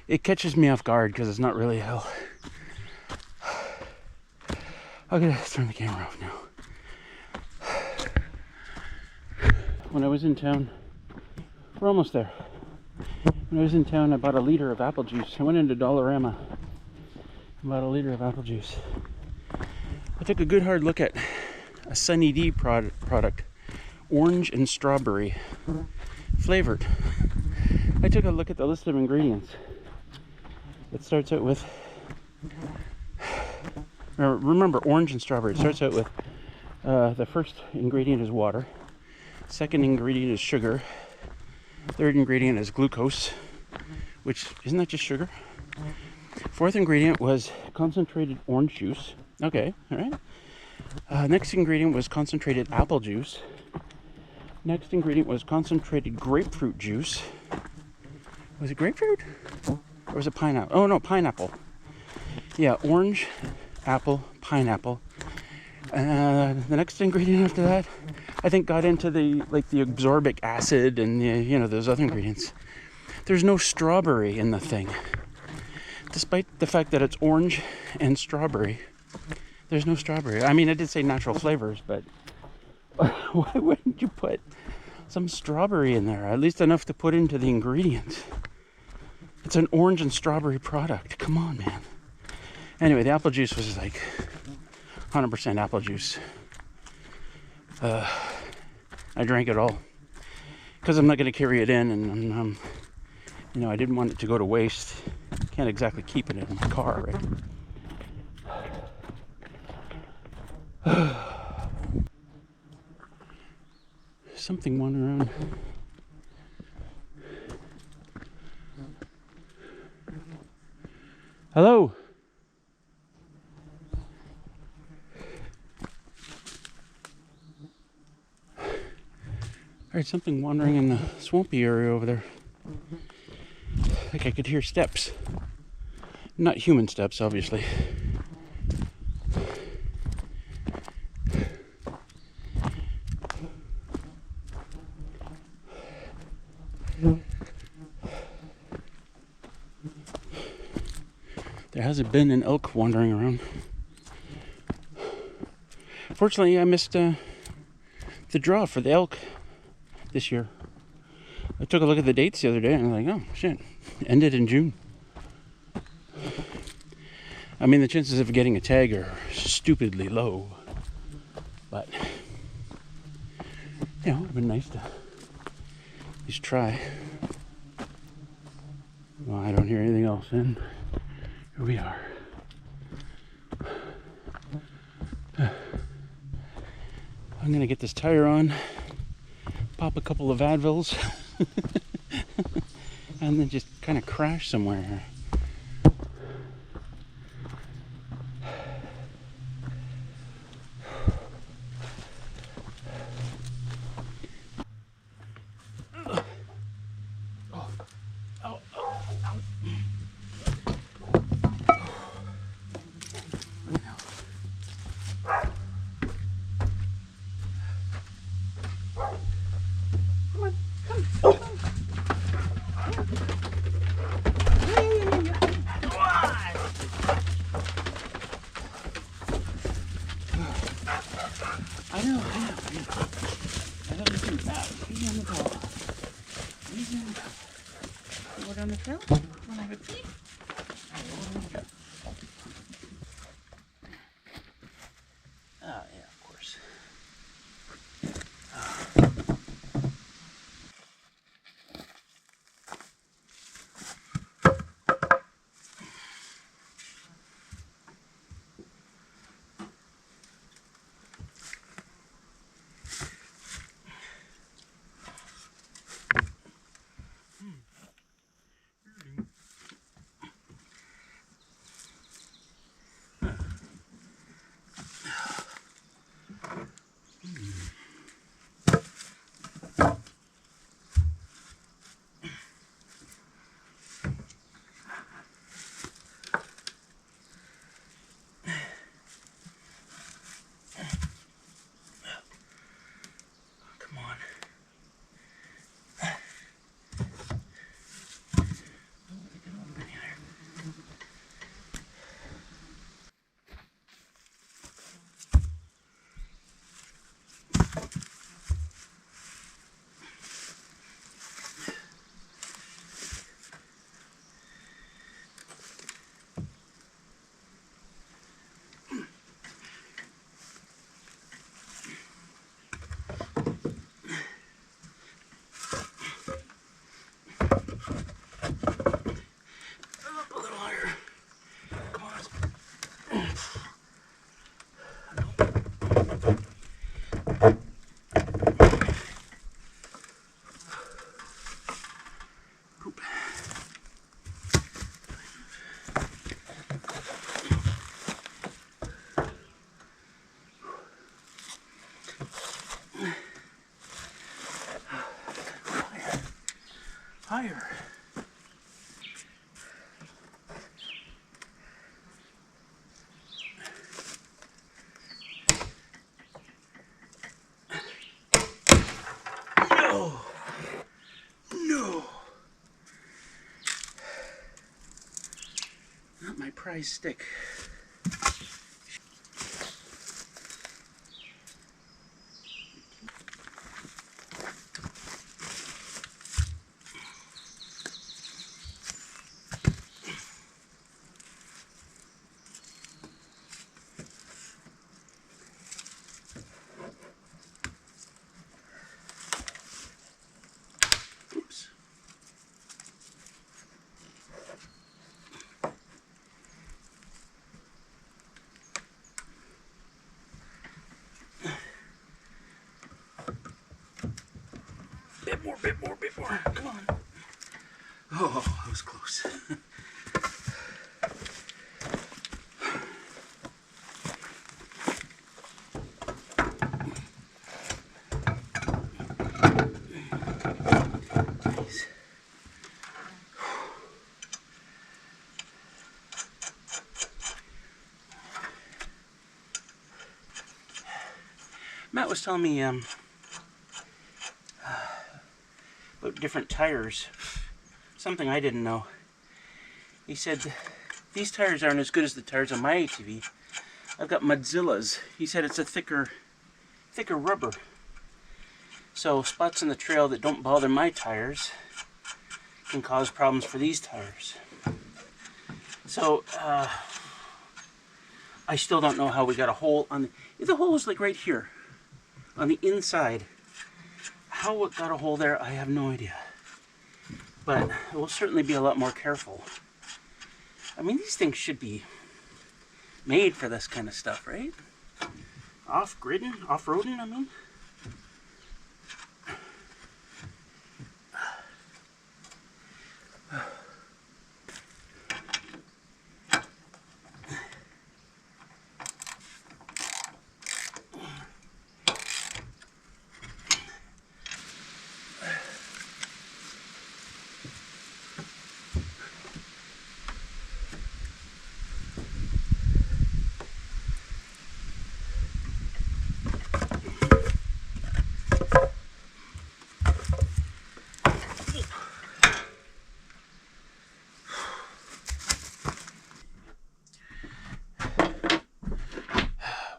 It catches me off guard because it's not really a hill. I'm gonna turn the camera off now. When I was in town, we're almost there. When I was in town, I bought a liter of apple juice. I went into Dollarama and bought a liter of apple juice. I took a good hard look at a Sunny D product, orange and strawberry flavored. I took a look at the list of ingredients. It starts out with, remember, orange and strawberry. It starts out with, the first ingredient is water. Second ingredient is sugar. Third ingredient is glucose, which, isn't that just sugar? Fourth ingredient was concentrated orange juice. Okay, all right. Next ingredient was concentrated apple juice. Next ingredient was concentrated grapefruit juice. Was it grapefruit? Or was it pineapple? Oh no, pineapple. Yeah, orange, apple, pineapple. The next ingredient after that, I think, got into the absorbic acid and those other ingredients. There's no strawberry in the thing. Despite the fact that it's orange and strawberry, there's no strawberry. I mean, I did say natural flavors, but why wouldn't you put some strawberry in there? At least enough to put into the ingredients. It's an orange and strawberry product. Come on, man. Anyway, the apple juice was like 100% apple juice. I drank it all because I'm not going to carry it in, and I didn't want it to go to waste. Can't exactly keep it in my car, right? Something wandering around. Hello. Alright, something wandering in the swampy area over there. Like I could hear steps. Not human steps, obviously. There hasn't been an elk wandering around. Fortunately, I missed the draw for the elk this year. I took a look at the dates the other day and I'm like, oh shit, ended in June. I mean, the chances of getting a tag are stupidly low, but it would have been nice to at least try. Well, I don't hear anything else, and here we are. I'm gonna get this tire on, pop a couple of Advils, and then just kind of crash somewhere. I know. I love you too. Easy on the ball. Easy on the ball. You go down the trail? Want to have a pee? Oh, yeah, of course. Higher. No. prize stick. Bit more. Come on. Oh, that was close. Nice. Matt was telling me about different tires. Something I didn't know. He said these tires aren't as good as the tires on my ATV. I've got Mudzillas. He said it's a thicker rubber. So spots in the trail that don't bother my tires can cause problems for these tires. So I still don't know how we got a hole on the hole is like right here on the inside. How it got a hole there, I have no idea. But we'll certainly be a lot more careful. I mean, these things should be made for this kind of stuff, right? Off-gridding, off-roading, I mean.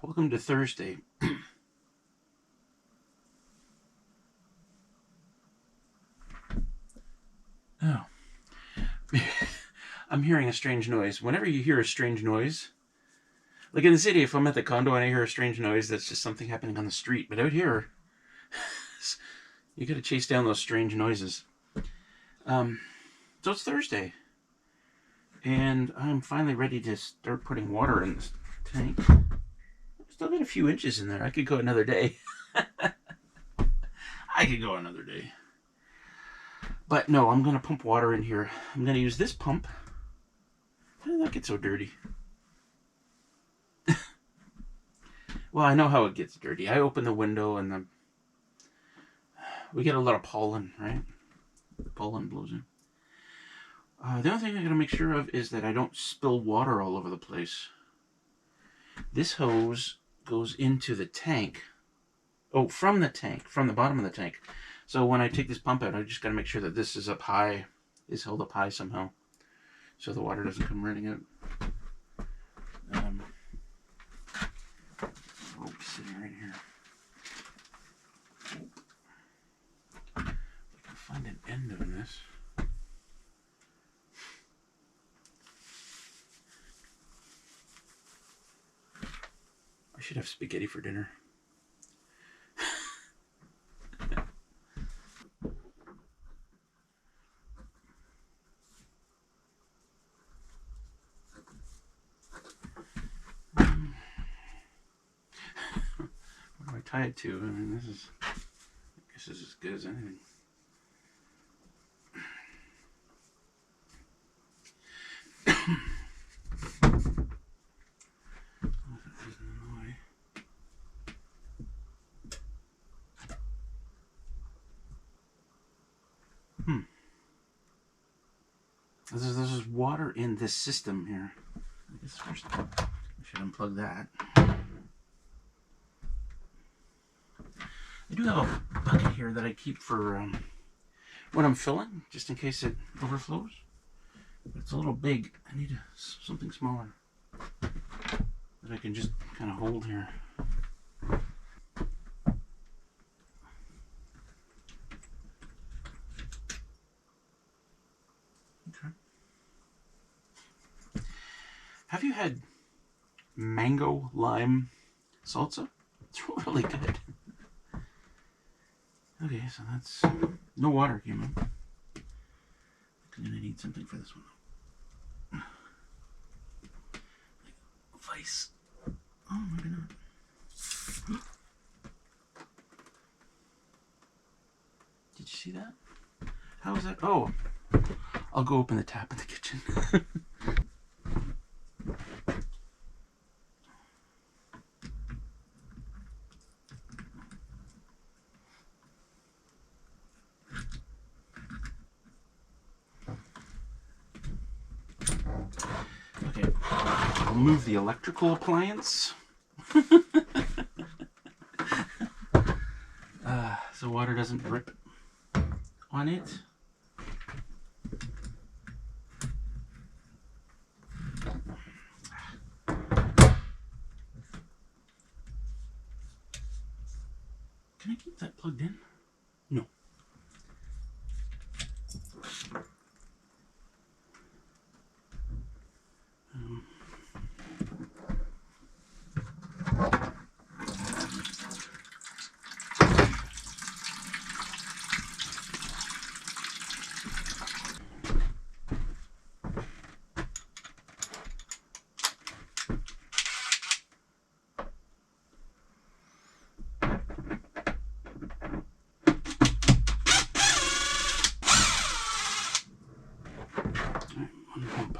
Welcome to Thursday. Oh. I'm hearing a strange noise. Whenever you hear a strange noise, like in the city, if I'm at the condo and I hear a strange noise, that's just something happening on the street. But out here, you gotta chase down those strange noises. So it's Thursday. And I'm finally ready to start putting water in this tank. Still got a few inches in there. I could go another day. I could go another day. But no, I'm going to pump water in here. I'm going to use this pump. How did that get so dirty? Well, I know how it gets dirty. I open the window and we get a lot of pollen, right? The pollen blows in. The only thing I got to make sure of is that I don't spill water all over the place. This hose goes into the tank. Oh, from the tank, from the bottom of the tank. So when I take this pump out, I just got to make sure that this is up high, is held up high somehow, so the water doesn't come running out. Rope sitting right here. If I can find an end on this. I should have spaghetti for dinner. What do I tie it to? I mean, I guess this is as good as anything. This is water in this system here. I guess first I should unplug that. I do have a bucket here that I keep for when I'm filling, just in case it overflows. But it's a little big. I need something smaller that I can just kind of hold here. Okay. Have you had mango lime salsa? It's really good. Okay, so that's no water came in. I'm gonna need something for this one. Like vice. Oh, maybe not. Did you see that? How is that? Oh, I'll go open the tap in the kitchen. Okay, I'll move the electrical appliance. So water doesn't drip on it. Can I keep that plugged in? No. One pump.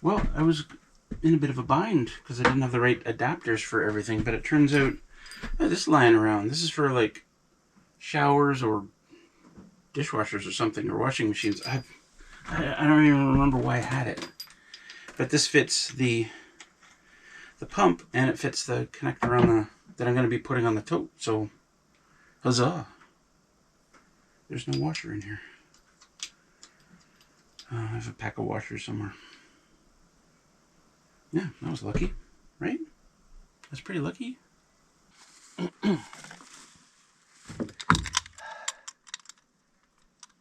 Well, I was in a bit of a bind because I didn't have the right adapters for everything, but it turns out this is lying around. This is for like showers or dishwashers or something, or washing machines. I don't even remember why I had it, but this fits the pump and it fits the connector on the that I'm going to be putting on the tote. So, huzzah! There's no washer in here. I have a pack of washers somewhere. Yeah, that was lucky, right? That's pretty lucky. I've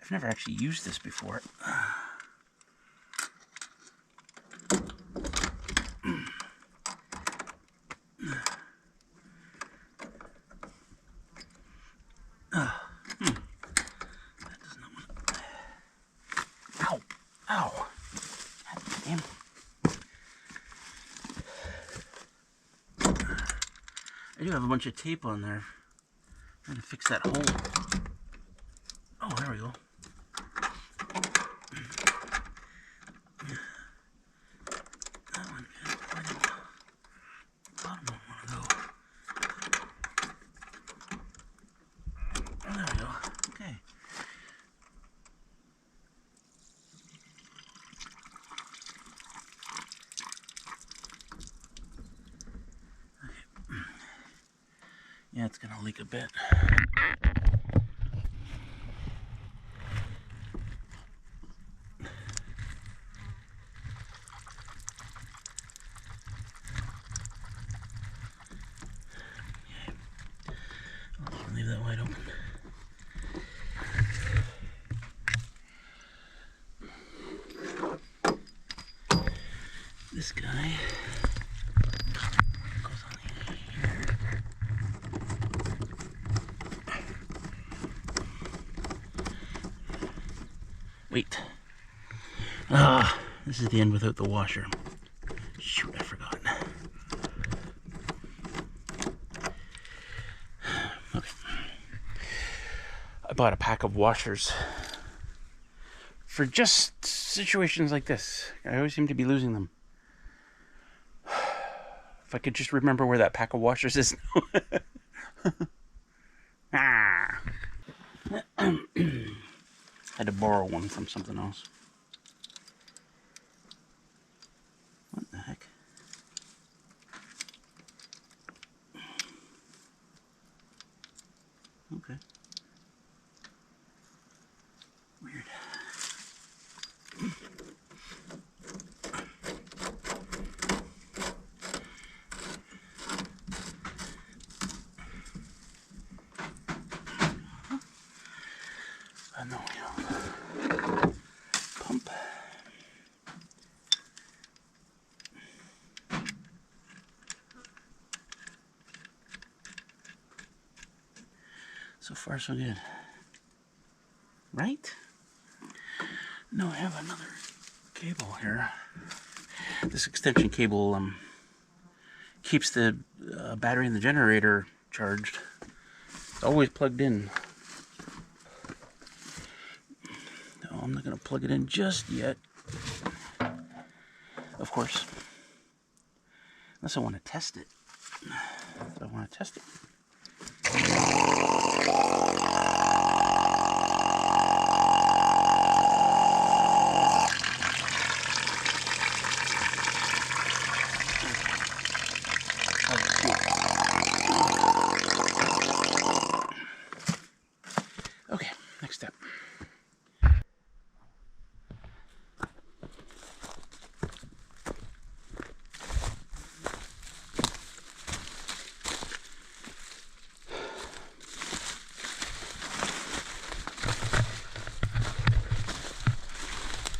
never actually used this before. That does not want to... Ow! Ow! God damn. I do have a bunch of tape on there. I'm trying to fix that hole. Oh, there we go. That one is quite a bottom of one of those. Oh, there we go. Okay. Yeah, it's gonna leak a bit. I'll leave that wide open. This guy goes on here. Wait. This is the end without the washer. Shoot, I forgot. Okay. I bought a pack of washers for just situations like this. I always seem to be losing them. If I could just remember where that pack of washers is now. Had to borrow one from something else. What the heck? bit. Weird. No, pump. So far, so good. Right? No, I have another cable here. This extension cable keeps the battery in the generator charged. It's always plugged in. No, I'm not going to plug it in just yet. Of course. Unless I want to test it. If I want to test it. Okay, next step. I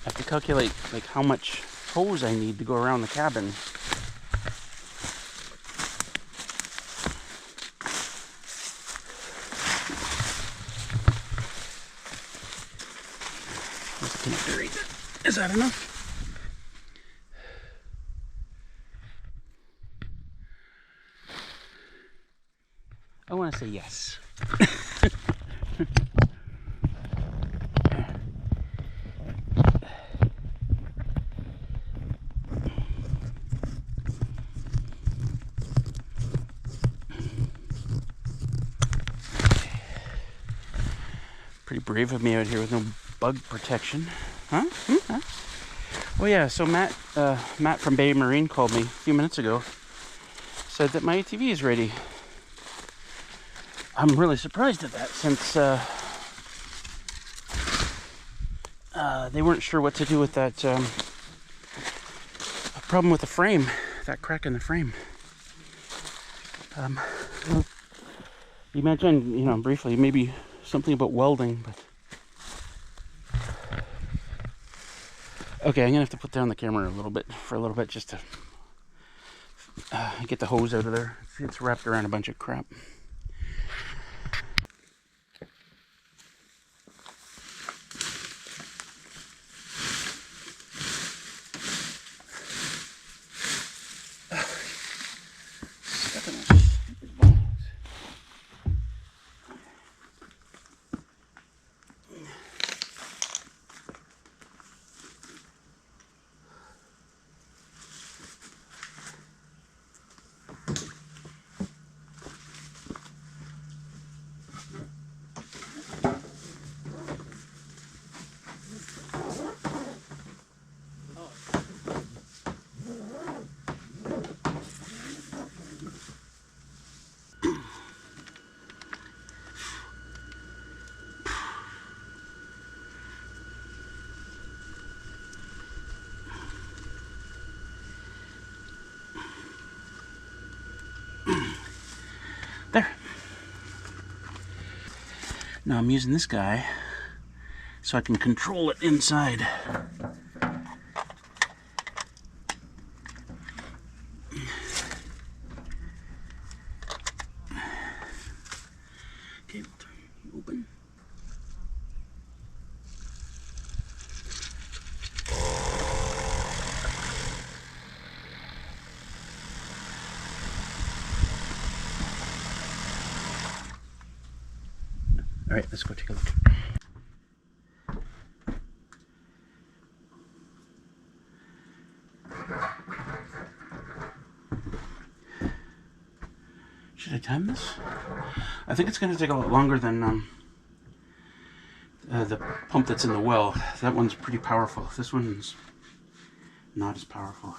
have to calculate like how much hose I need to go around the cabin. Is that enough? I want to say yes. Pretty brave of me out here with no bug protection. Huh? Huh? Oh yeah, so Matt from Bay Marine called me a few minutes ago. Said that my ATV is ready. I'm really surprised at that since they weren't sure what to do with that problem with the frame, that crack in the frame. You mentioned, briefly, maybe something about welding, but okay, I'm gonna have to put down the camera for a little bit, just to get the hose out of there. It's wrapped around a bunch of crap. There. Now I'm using this guy so I can control it inside. Okay, we'll turn it open. All right, let's go take a look. Should I time this? I think it's going to take a lot longer than the pump that's in the well. That one's pretty powerful. This one's not as powerful.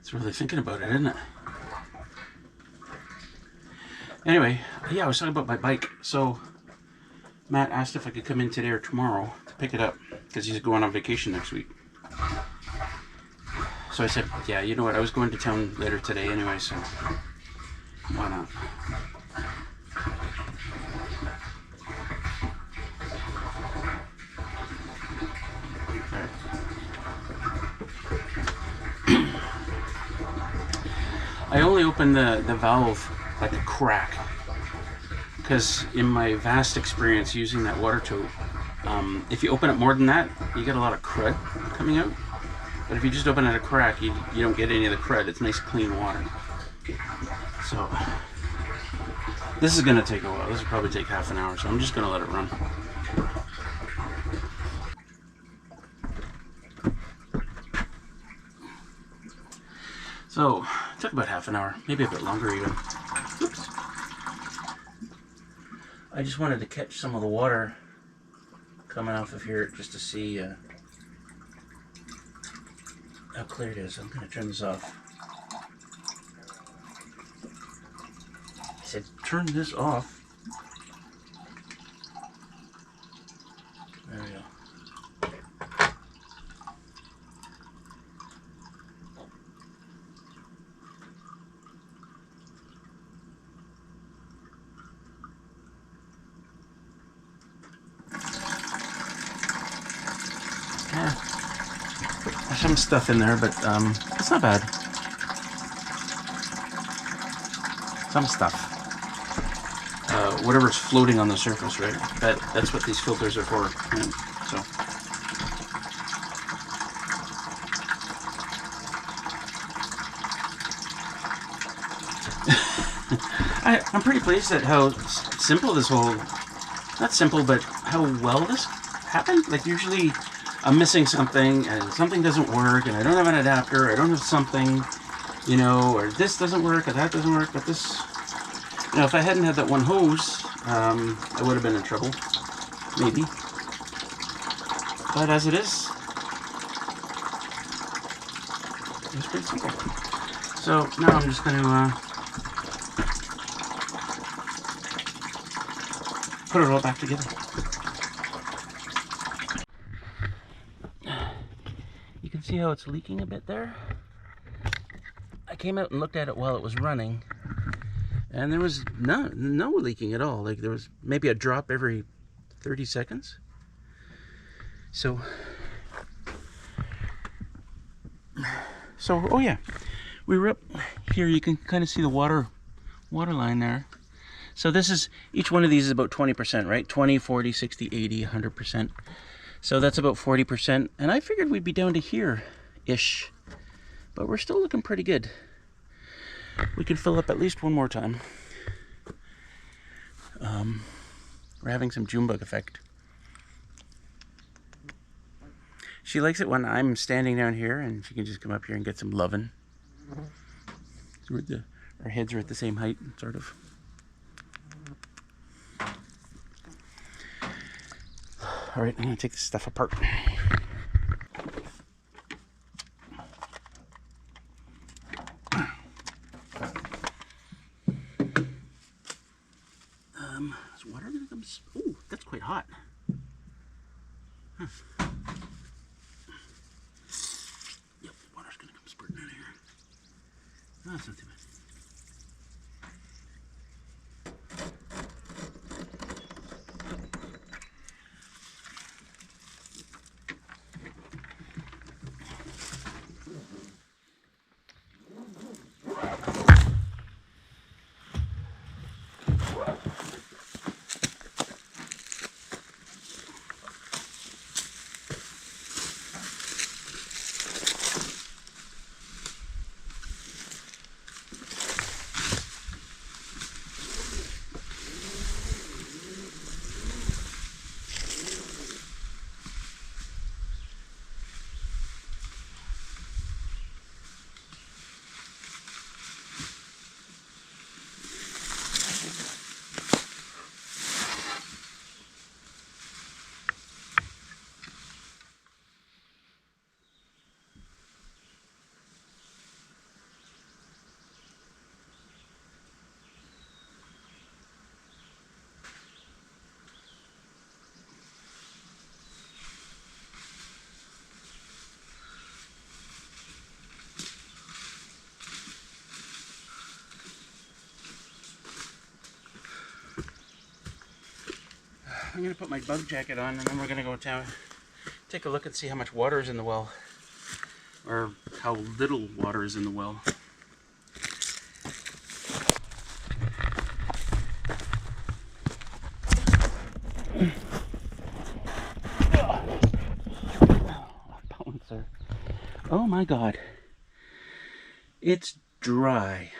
It's really thinking about it, isn't it? Anyway, yeah, I was talking about my bike. So Matt asked if I could come in today or tomorrow to pick it up because he's going on vacation next week. So I said, yeah, you know what? I was going to town later today anyway, so why not? I only opened the valve like a crack because in my vast experience using that water tote, if you open it more than that, you get a lot of crud coming out. But if you just open it a crack, you don't get any of the crud. It's nice clean water. So this is going to take a while. This will probably take half an hour, so I'm just going to let it run. So it took about half an hour, maybe a bit longer even. Oops. I just wanted to catch some of the water coming off of here just to see how clear it is. I'm going to turn this off. I said, turn this off. There we go. Yeah. There's some stuff in there, but it's not bad. Some stuff. Whatever's floating on the surface, right? That's what these filters are for. Right? So. I'm pretty pleased at how simple this whole, not simple, but how well this happened. Like usually I'm missing something and something doesn't work and I don't have an adapter, I don't have something, you know, or this doesn't work or that doesn't work, but this, you know, if I hadn't had that one hose, I would have been in trouble, maybe. But as it is, it's pretty simple. So now I'm just going to put it all back together. You can see how it's leaking a bit there. I came out and looked at it while it was running, and there was no leaking at all. Like there was maybe a drop every 30 seconds. So oh yeah, we were up here. You can kind of see the water line there. So this is, each one of these is about 20%, right? 20, 40, 60, 80, 100%. So that's about 40. And I figured we'd be down to here-ish. But we're still looking pretty good. We could fill up at least one more time. We're having some June bug effect. She likes it when I'm standing down here and she can just come up here and get some lovin'. Our heads are at the same height, sort of. All right, I'm gonna take this stuff apart. Is water gonna come? Oh, that's quite hot. Huh. Yep, water's gonna come spurting out of here. Oh, that's not too bad. I'm gonna put my bug jacket on, and then we're gonna go down, take a look and see how much water is in the well, or how little water is in the well. Bouncer. Oh my God, it's dry.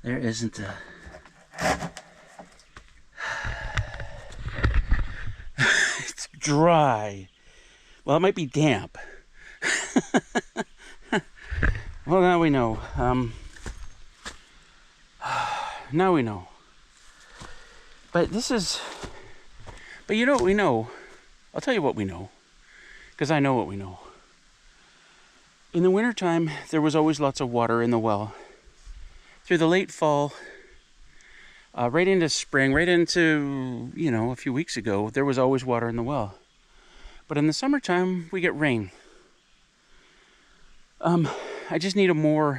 There isn't a... It's dry. Well, it might be damp. Well, now we know. Now we know. But this is... But you know what we know? I'll tell you what we know. Because I know what we know. In the wintertime, there was always lots of water in the well. Through the late fall, right into spring, right into, you know, a few weeks ago, there was always water in the well. But in the summertime, we get rain. I just need a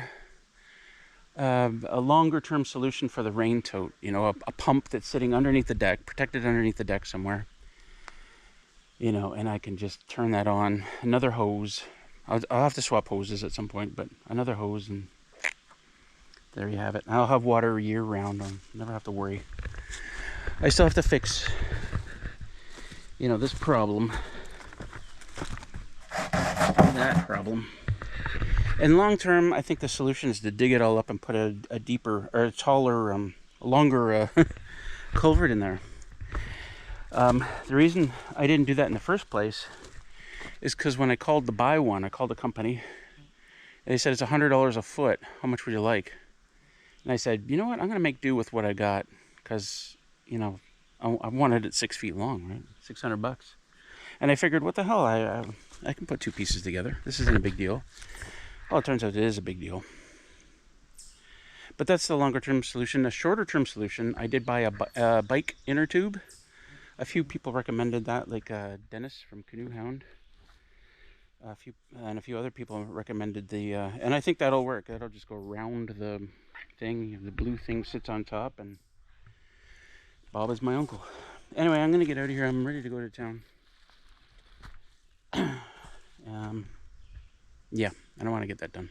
longer-term solution for the rain tote. You know, a pump that's sitting underneath the deck, protected underneath the deck somewhere. You know, and I can just turn that on. Another hose. I'll have to swap hoses at some point, but another hose, and there you have it. I'll have water year-round. I'll never have to worry. I still have to fix, you know, this problem. That problem. And long-term, I think the solution is to dig it all up and put a deeper, or a taller, longer culvert in there. The reason I didn't do that in the first place is because when I called to buy one, I called a company, and they said it's $100 a foot. How much would you like? And I said, you know what? I'm going to make do with what I got, because, you know, I wanted it 6 feet long, right? $600. And I figured, what the hell? I can put two pieces together. This isn't a big deal. Well, it turns out it is a big deal. But that's the longer-term solution. A shorter-term solution, I did buy a bike inner tube. A few people recommended that, like Dennis from Canoe Hound. A few other people recommended the... and I think that'll work. That'll just go around the thing. The blue thing sits on top, and Bob is my uncle. Anyway, I'm going to get out of here. I'm ready to go to town. Yeah, I don't want to get that done.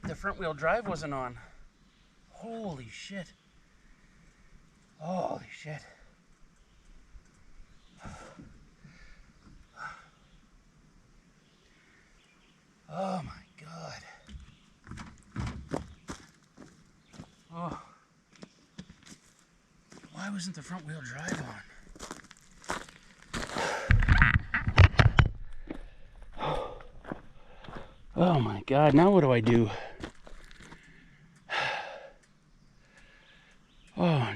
The front wheel drive wasn't on. Holy shit. Holy shit. Oh my God. Oh. Why wasn't the front wheel drive on? Oh my God, now what do I do? Oh.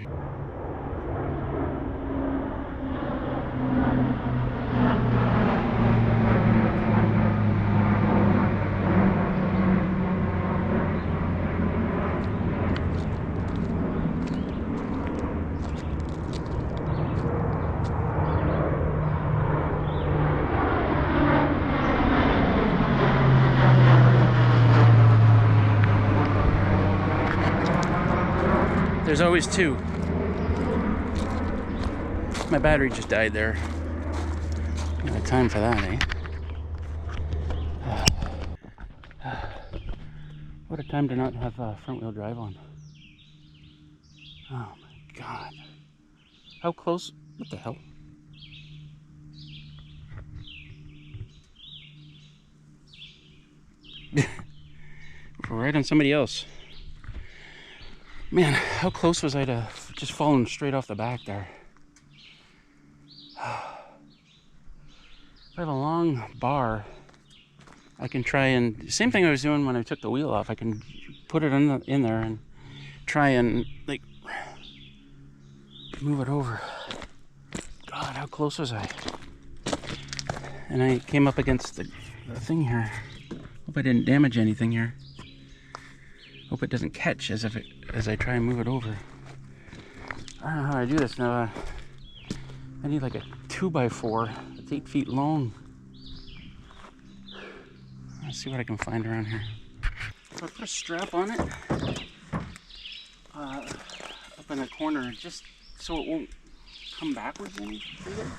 There's always two. My battery just died there. No time for that, eh? What a time to not have front wheel drive on. Oh my God. How close? What the hell? We're right on somebody else. Man, how close was I to just falling straight off the back there? If I have a long bar, I can try and, same thing I was doing when I took the wheel off, I can put it in there and try and like move it over. God, how close was I? And I came up against the thing here. Hope I didn't damage anything here. Hope it doesn't catch as I try and move it over. I don't know how I do this now. I need like a 2x4 that's 8 feet long. Let's see what I can find around here. So I put a strap on it up in the corner just so it won't come backwards any further.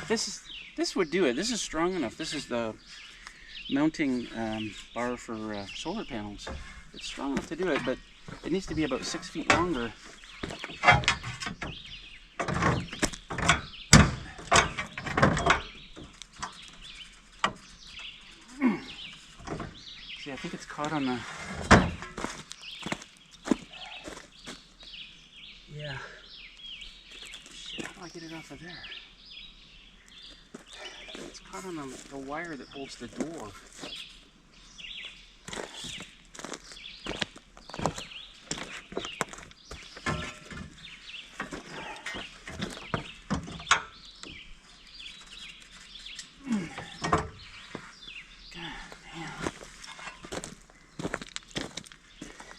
This would do it. This is strong enough. This is the mounting bar for solar panels. It's strong enough to do it, but it needs to be about 6 feet longer. See, I think it's caught on the... Yeah. Shit, how do I get it off of there? It's caught on the wire that holds the door.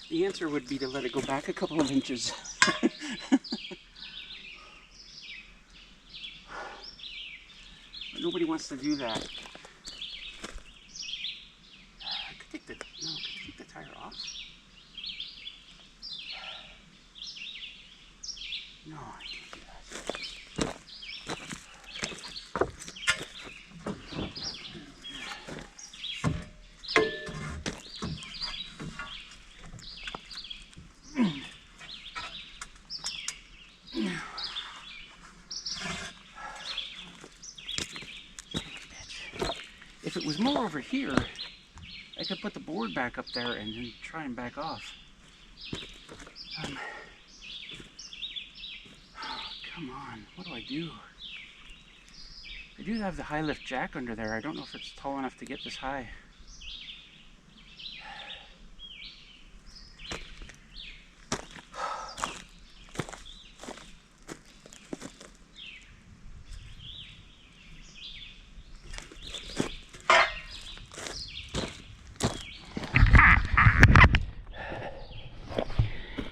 The answer would be to let it go back a couple of inches. But nobody wants to do that. I could take the tire off. No, I can't do that. If it was more over here, I could put the board back up there and then try and back off. Come on, what do I do? I do have the high lift jack under there. I don't know if it's tall enough to get this high.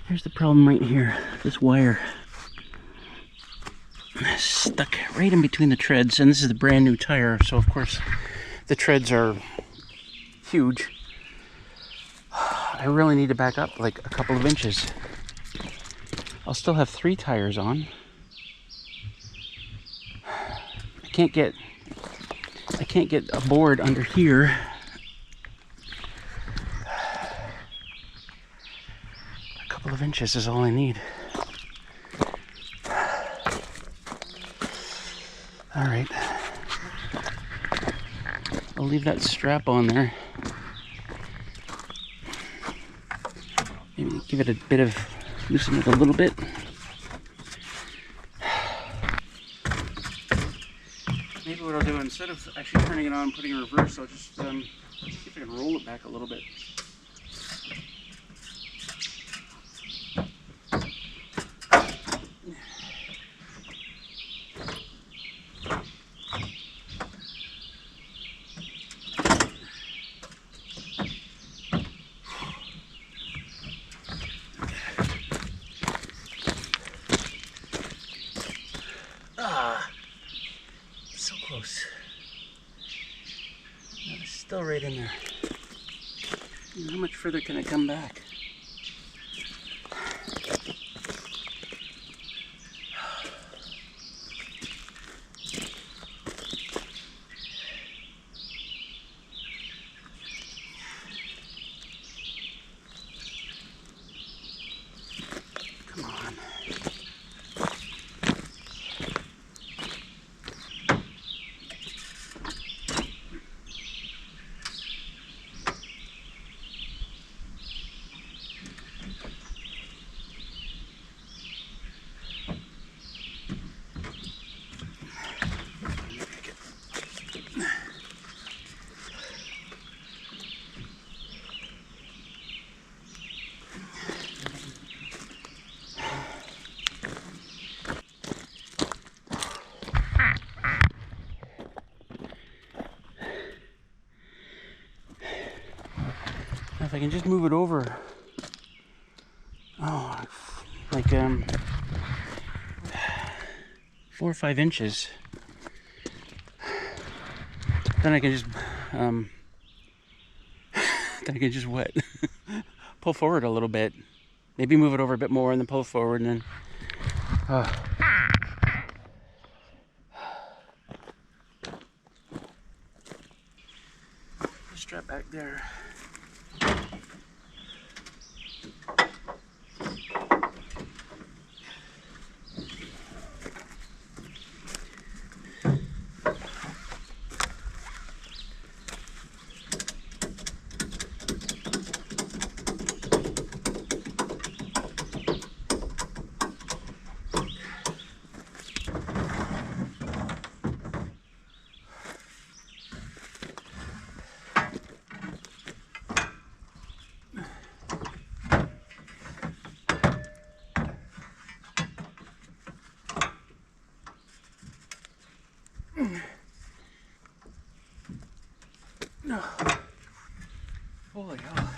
Here's the problem right here. This wire is stuck right in between the treads, and this is the brand new tire, so of course the treads are huge. I really need to back up like a couple of inches. I'll still have 3 tires on. I can't get a board under here. Of inches is all I need. All right, I'll leave that strap on there. Maybe give it a bit of, loosen it a little bit. Maybe what I'll do, instead of actually turning it on and putting it in reverse, I'll just see if I can roll it back a little bit. So close. No, it's still right in there. How much further can I come back? Come on. If I can just move it over, like 4 or 5 inches, then I can just what? Pull forward a little bit, maybe move it over a bit more, and then pull forward, and then. Strap back there. No. Holy hell.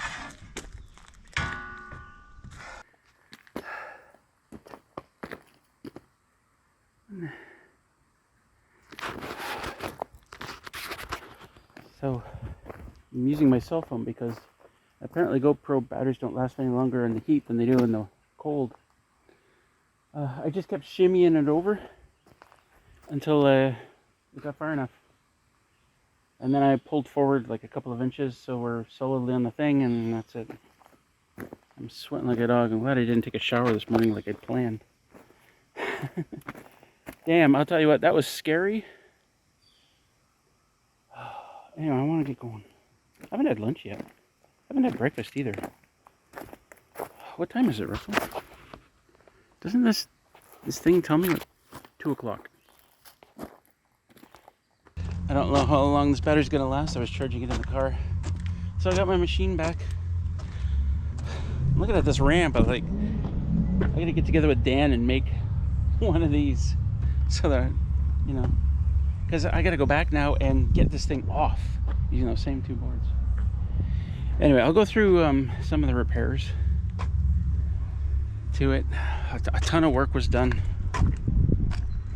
So I'm using my cell phone because apparently GoPro batteries don't last any longer in the heat than they do in the cold. I just kept shimmying it over until it got far enough. And then I pulled forward like a couple of inches so we're solidly on the thing, and that's it. I'm sweating like a dog. I'm glad I didn't take a shower this morning like I'd planned. Damn, I'll tell you what, that was scary. Anyway, I want to get going. I haven't had lunch yet. I haven't had breakfast either. What time is it, Russell? Doesn't this thing tell me like 2 o'clock? I don't know how long this battery's gonna last. I was charging it in the car. So I got my machine back. I'm looking at this ramp. I was like, I gotta get together with Dan and make one of these so that, you know, because I gotta go back now and get this thing off using those same 2 boards. Anyway, I'll go through some of the repairs to it. A ton of work was done.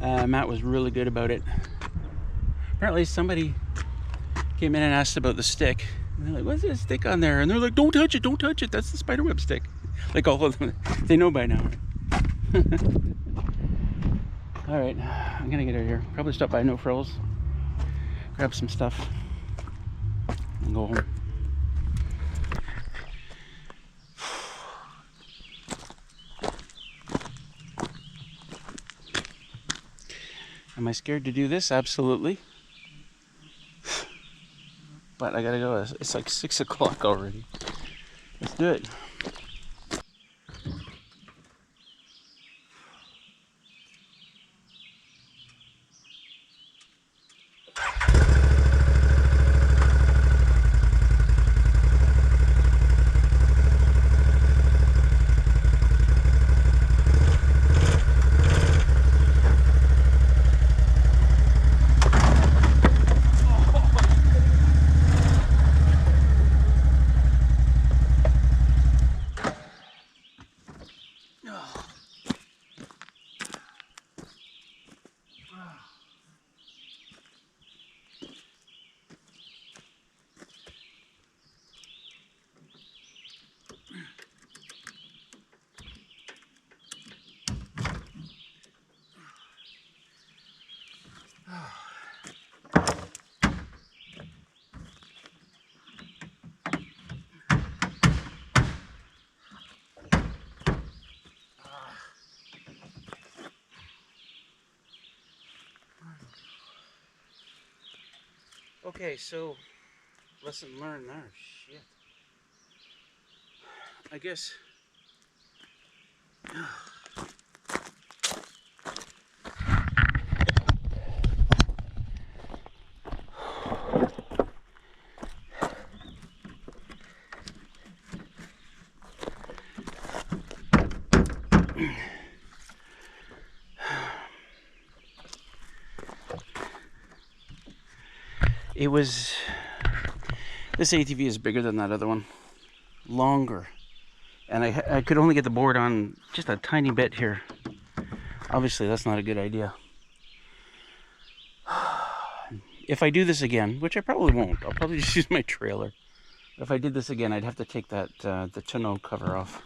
Matt was really good about it. Apparently somebody came in and asked about the stick. And they're like, what's this stick on there? And they're like, don't touch it, that's the spiderweb stick. Like all of them, they know by now. Alright, I'm gonna get out of here. Probably stop by No Frills, grab some stuff, and go home. Am I scared to do this? Absolutely. But I gotta go. It's like 6 o'clock already. Let's do it. Okay, so lesson learned there. Shit. I guess. It was. This ATV is bigger than that other one, longer, and I could only get the board on just a tiny bit here. Obviously, that's not a good idea. If I do this again, which I probably won't, I'll probably just use my trailer. If I did this again, I'd have to take that the tonneau cover off.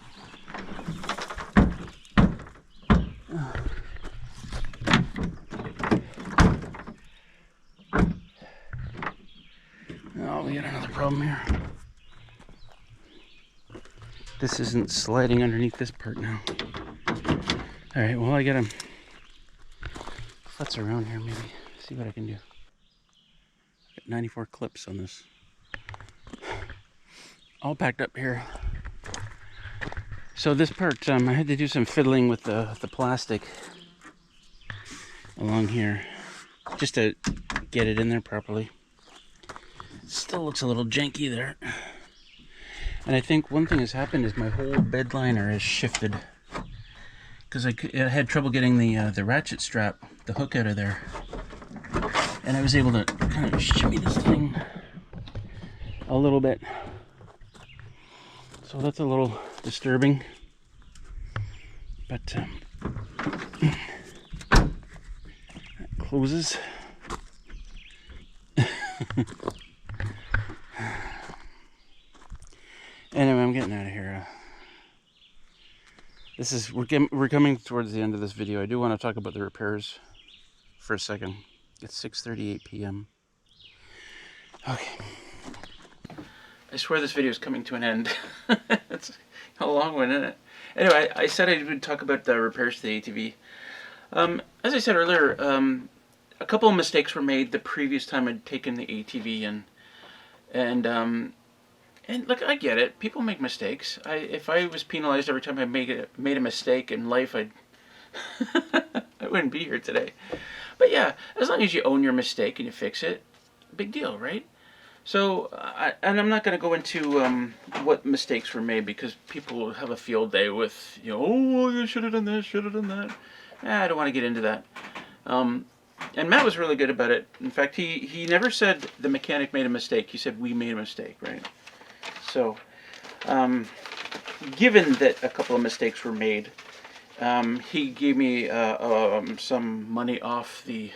Oh, we got another problem here. This isn't sliding underneath this part now. All right, well, I gotta futz around here, maybe see what I can do. Got 94 clips on this. All packed up here. So this part, I had to do some fiddling with the plastic along here, just to get it in there properly. Still looks a little janky there. And I think one thing has happened is my whole bed liner has shifted, because I had trouble getting the ratchet strap, the hook out of there. And I was able to kind of shimmy this thing a little bit. So that's a little disturbing. But that closes. Anyway, I'm getting out of here. We're coming towards the end of this video. I do want to talk about the repairs for a second. It's 6:38 p.m. Okay. I swear this video is coming to an end. It's a long one, isn't it? Anyway, I said I would talk about the repairs to the ATV. As I said earlier, a couple of mistakes were made the previous time I'd taken the ATV and look, I get it. People make mistakes. If I was penalized every time I made a mistake in life, I wouldn't be here today. But yeah, as long as you own your mistake and you fix it, big deal, right? So, and I'm not going to go into what mistakes were made, because people have a field day with, oh, you should have done this, should have done that. I don't want to get into that. And Matt was really good about it. In fact, he never said the mechanic made a mistake. He said we made a mistake, right? So, given that a couple of mistakes were made, he gave me some money off the...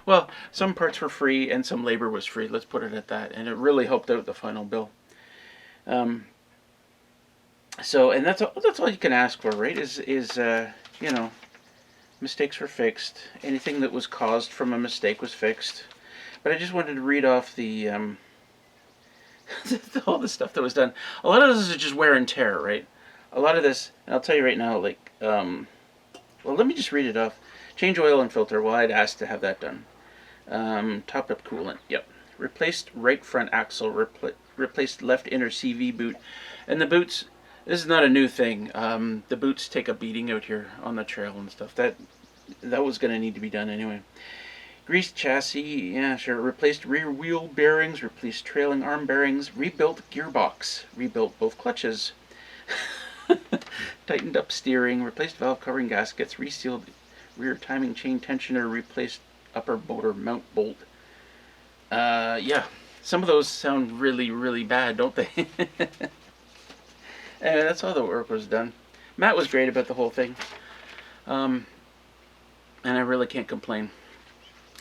well, some parts were free and some labor was free. Let's put it at that. And it really helped out the final bill. So, and that's all you can ask for, right? Is mistakes were fixed. Anything that was caused from a mistake was fixed. But I just wanted to read off the all the stuff that was done. A lot of this is just wear and tear, right? A lot of this, and I'll tell you right now, like, well, let me just read it off. Change oil and filter. Well, I'd asked to have that done. Topped up coolant. Yep. Replaced right front axle. Replaced left inner CV boot. And the boots, this is not a new thing. The boots take a beating out here on the trail and stuff. That was going to need to be done anyway. Greased chassis, yeah, sure. Replaced rear wheel bearings, replaced trailing arm bearings, rebuilt gearbox, rebuilt both clutches, tightened up steering, replaced valve covering gaskets, resealed rear timing chain tensioner, replaced upper motor mount bolt. Yeah, some of those sound really, really bad, don't they? And that's all the work was done. Matt was great about the whole thing. And I really can't complain.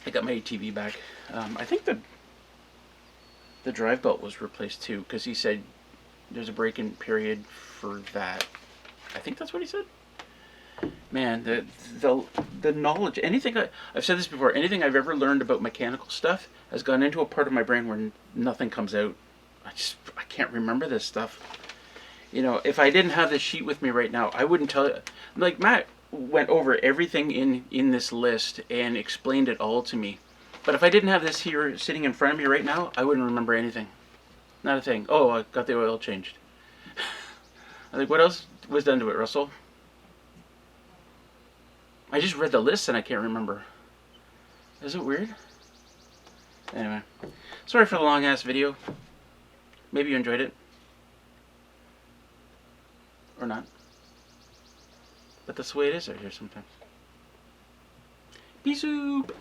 I got my ATV back. I think the drive belt was replaced too, because he said there's a break-in period for that. I think that's what he said. Man, the knowledge, I've said this before, anything I've ever learned about mechanical stuff has gone into a part of my brain where nothing comes out. I can't remember this stuff. You know, if I didn't have this sheet with me right now, I wouldn't tell you. Like, Matt went over everything in this list and explained it all to me. But if I didn't have this here sitting in front of me right now, I wouldn't remember anything. Not a thing. Oh, I got the oil changed. I think, what else was done to it, Russell? I just read the list and I can't remember. Is it weird? Anyway, sorry for the long ass video. Maybe you enjoyed it. Or not. But that's the way it is out here sometimes. Pea soup!